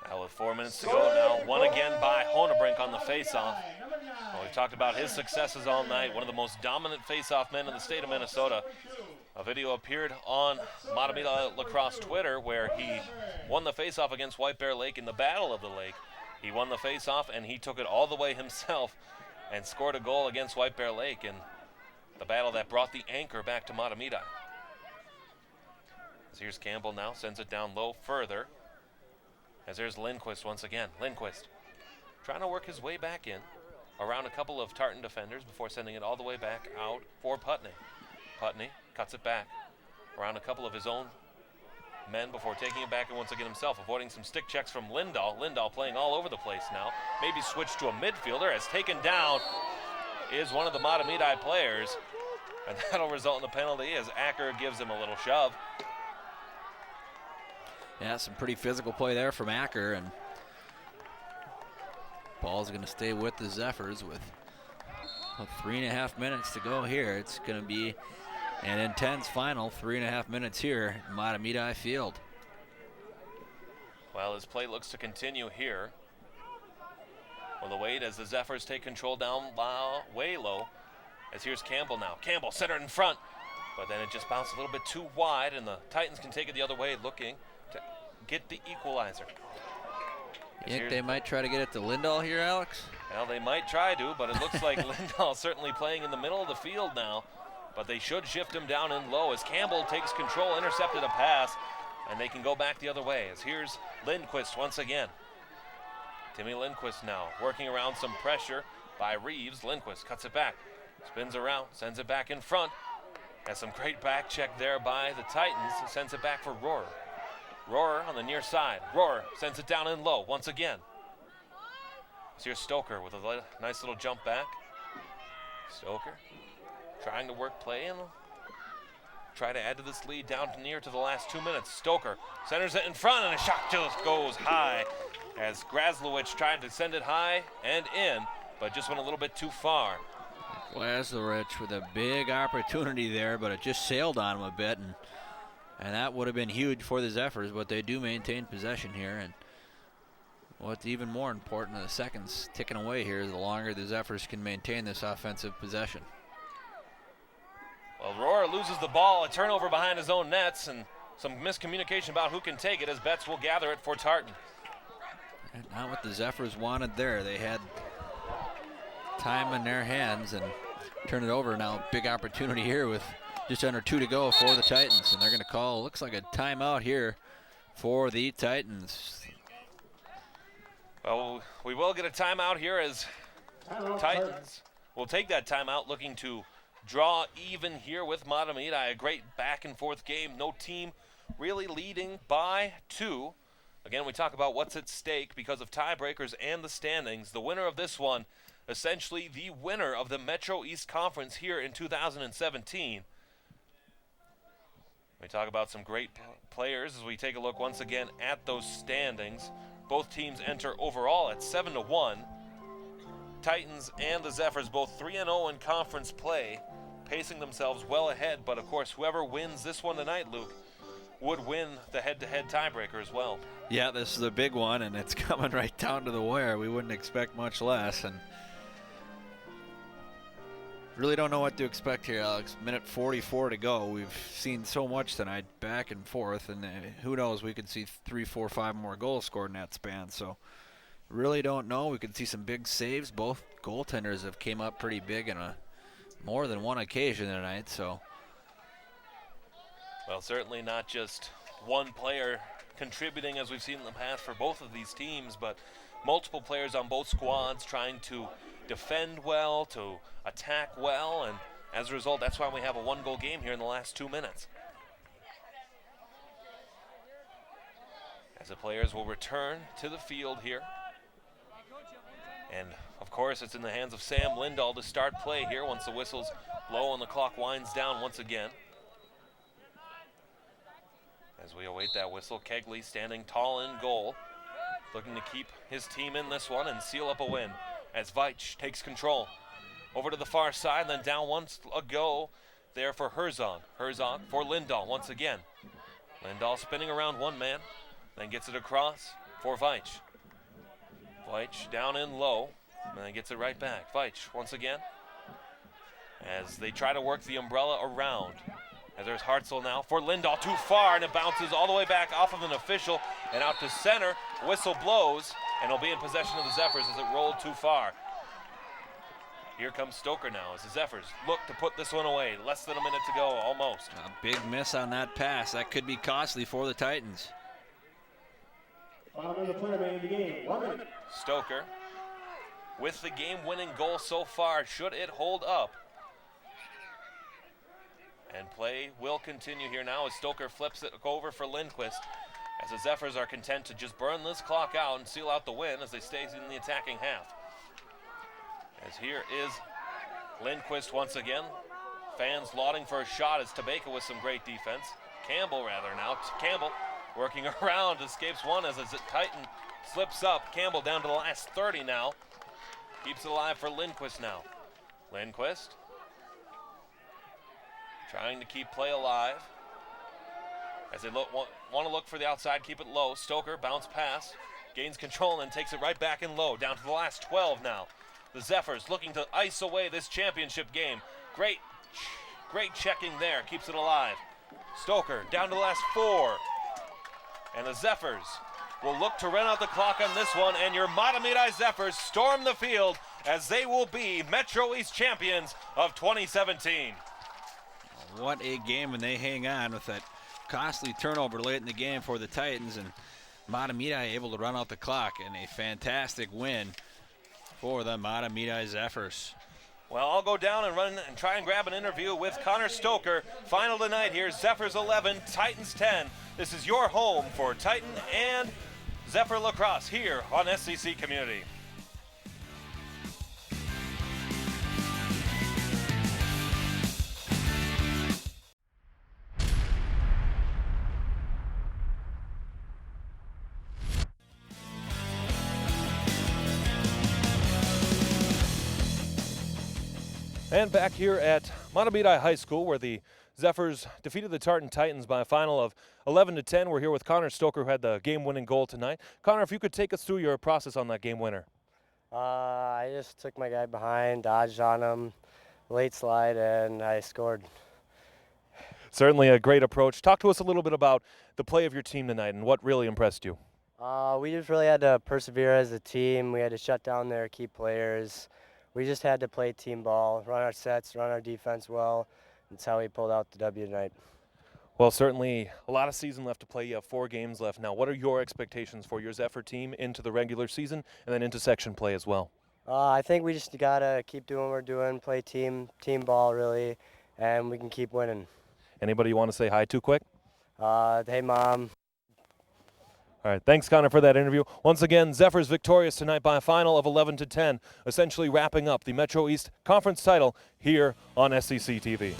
Now with 4 minutes to go now, won again by Honebrink on the faceoff. Well, we've talked about his successes all night. One of the most dominant faceoff men in the state of Minnesota. A video appeared on Mahtomedi Lacrosse Twitter where he won the faceoff against White Bear Lake in the Battle of the Lake. He won the faceoff and he took it all the way himself and scored a goal against White Bear Lake in the battle that brought the anchor back to Mahtomedi. As here's Campbell now, sends it down low further. As there's Lindquist once again. Lindquist trying to work his way back in around a couple of Tartan defenders before sending it all the way back out for Putney. Putney cuts it back around a couple of his own men before taking it back and once again himself, avoiding some stick checks from Lindahl. Lindahl playing all over the place now. Maybe switched to a midfielder as taken down is one of the Mahtomedi players. And that'll result in a penalty as Acker gives him a little shove. Yeah, some pretty physical play there from Acker, and ball's going to stay with the Zephyrs with 3.5 minutes to go here. It's going to be an intense final 3.5 minutes here at Mahtomedi Field. Well, his play looks to continue here. Well, the wait as the Zephyrs take control down way low. As here's Campbell now. Campbell centered in front, but then it just bounced a little bit too wide, and the Titans can take it the other way, looking to get the equalizer. You think they might try to get it to Lindahl here, Alex? Well, they might try to, but it looks like Lindahl certainly playing in the middle of the field now. But they should shift him down in low as Campbell takes control, intercepted a pass, and they can go back the other way. As here's Lindquist once again. Timmy Lindquist now working around some pressure by Reeves. Lindquist cuts it back, spins around, sends it back in front. Has some great back check there by the Titans. Sends it back for Rohrer. Rohrer on the near side. Rohrer sends it down in low once again. So here's Stoker with a nice little jump back. Stoker trying to work play and try to add to this lead down to near to the last 2 minutes. Stoker centers it in front, and a shot just goes high as Grazlowicz tried to send it high and in, but just went a little bit too far. Grazlowicz with a big opportunity there, but it just sailed on him a bit, and that would have been huge for the Zephyrs, but they do maintain possession here. And what's even more important, the seconds ticking away here, the longer the Zephyrs can maintain this offensive possession. Well, Rohrer loses the ball, a turnover behind his own nets, and some miscommunication about who can take it as Betts will gather it for Tartan. And not what the Zephyrs wanted there. They had time in their hands and turn it over. Now big opportunity here with just under 2 to go for the Titans, and they're going to call, looks like a timeout here for the Titans. Well, we will get a timeout here as Titans will take that timeout, looking to draw even here with Mahtomedi. A great back and forth game. No team really leading by 2. Again, we talk about what's at stake because of tiebreakers and the standings. The winner of this one, essentially the winner of the Metro East Conference here in 2017. We talk about some great players as we take a look once again at those standings. Both teams enter overall at 7-1. Titans and the Zephyrs both 3-0 in conference play, pacing themselves well ahead. But of course, whoever wins this one tonight, Luke, would win the head-to-head tiebreaker as well. Yeah, this is a big one, and it's coming right down to the wire. We wouldn't expect much less, and really don't know what to expect here, Alex. Minute 44 to go. We've seen so much tonight, back and forth, and who knows, we could see 3, 4, 5 more goals scored in that span. So really don't know. We could see some big saves. Both goaltenders have came up pretty big in more than one occasion tonight. So, well, certainly not just one player contributing as we've seen in the past for both of these teams, but multiple players on both squads trying to defend well, to attack well, and as a result, that's why we have a 1-goal game here in the last 2 minutes. As the players will return to the field here. And of course, it's in the hands of Sam Lindahl to start play here once the whistles blow and the clock winds down once again. As we await that whistle, Kegley standing tall in goal, looking to keep his team in this one and seal up a win. As Veitch takes control. Over to the far side, then down once ago there for Herzog. Herzog for Lindahl once again. Lindahl spinning around one man, then gets it across for Veitch. Veitch down in low, and then gets it right back. Veitch once again, as they try to work the umbrella around. As there's Hartzell now for Lindahl, too far, and it bounces all the way back off of an official and out to center. Whistle blows, and it'll be in possession of the Zephyrs as it rolled too far. Here comes Stoker now as the Zephyrs look to put this one away. Less than a minute to go, almost. A big miss on that pass. That could be costly for the Titans. Stoker with the game-winning goal so far. Should it hold up? And play will continue here now as Stoker flips it over for Lindquist. As the Zephyrs are content to just burn this clock out and seal out the win as they stay in the attacking half. As here is Lindquist once again. Fans lauding for a shot as Tabeka with some great defense. Campbell rather now. Campbell Working around, escapes one as a Titan slips up. Campbell down to the last 30 now. Keeps it alive for Lindquist now. Lindquist trying to keep play alive. As they want to look for the outside, keep it low. Stoker, bounce pass, gains control and takes it right back in low. Down to the last 12 now. The Zephyrs looking to ice away this championship game. Great checking there, keeps it alive. Stoker down to the last 4. And the Zephyrs will look to run out the clock on this one, and your Mahtomedi Zephyrs storm the field as they will be Metro East champions of 2017. What a game when they hang on with that costly turnover late in the game for the Titans, and Mahtomedi able to run out the clock, and a fantastic win for the Mahtomedi Zephyrs. Well, I'll go down and run and try and grab an interview with Connor Stoker. Final tonight here, Zephyrs 11, Titans 10. This is your home for Titan and Zephyr Lacrosse here on SCC Community. And back here at Mahtomedi High School, where the Zephyrs defeated the Tartan Titans by a final of 11-10. We're here with Connor Stoker, who had the game-winning goal tonight. Connor, if you could take us through your process on that game winner. I just took my guy behind, dodged on him, late slide, and I scored. Certainly a great approach. Talk to us a little bit about the play of your team tonight and what really impressed you. We just really had to persevere as a team. We had to shut down their key players. We just had to play team ball, run our sets, run our defense well. That's how we pulled out the W tonight. Well, certainly a lot of season left to play. You have 4 games left now. What are your expectations for your Zephyr team into the regular season and then into section play as well? I think we just got to keep doing what we're doing, play team ball really, and we can keep winning. Anybody you want to say hi to quick? Hey, Mom. All right, thanks, Connor, for that interview. Once again, Zephyrs victorious tonight by a final of 11-10, essentially wrapping up the Metro East Conference title here on SCC TV.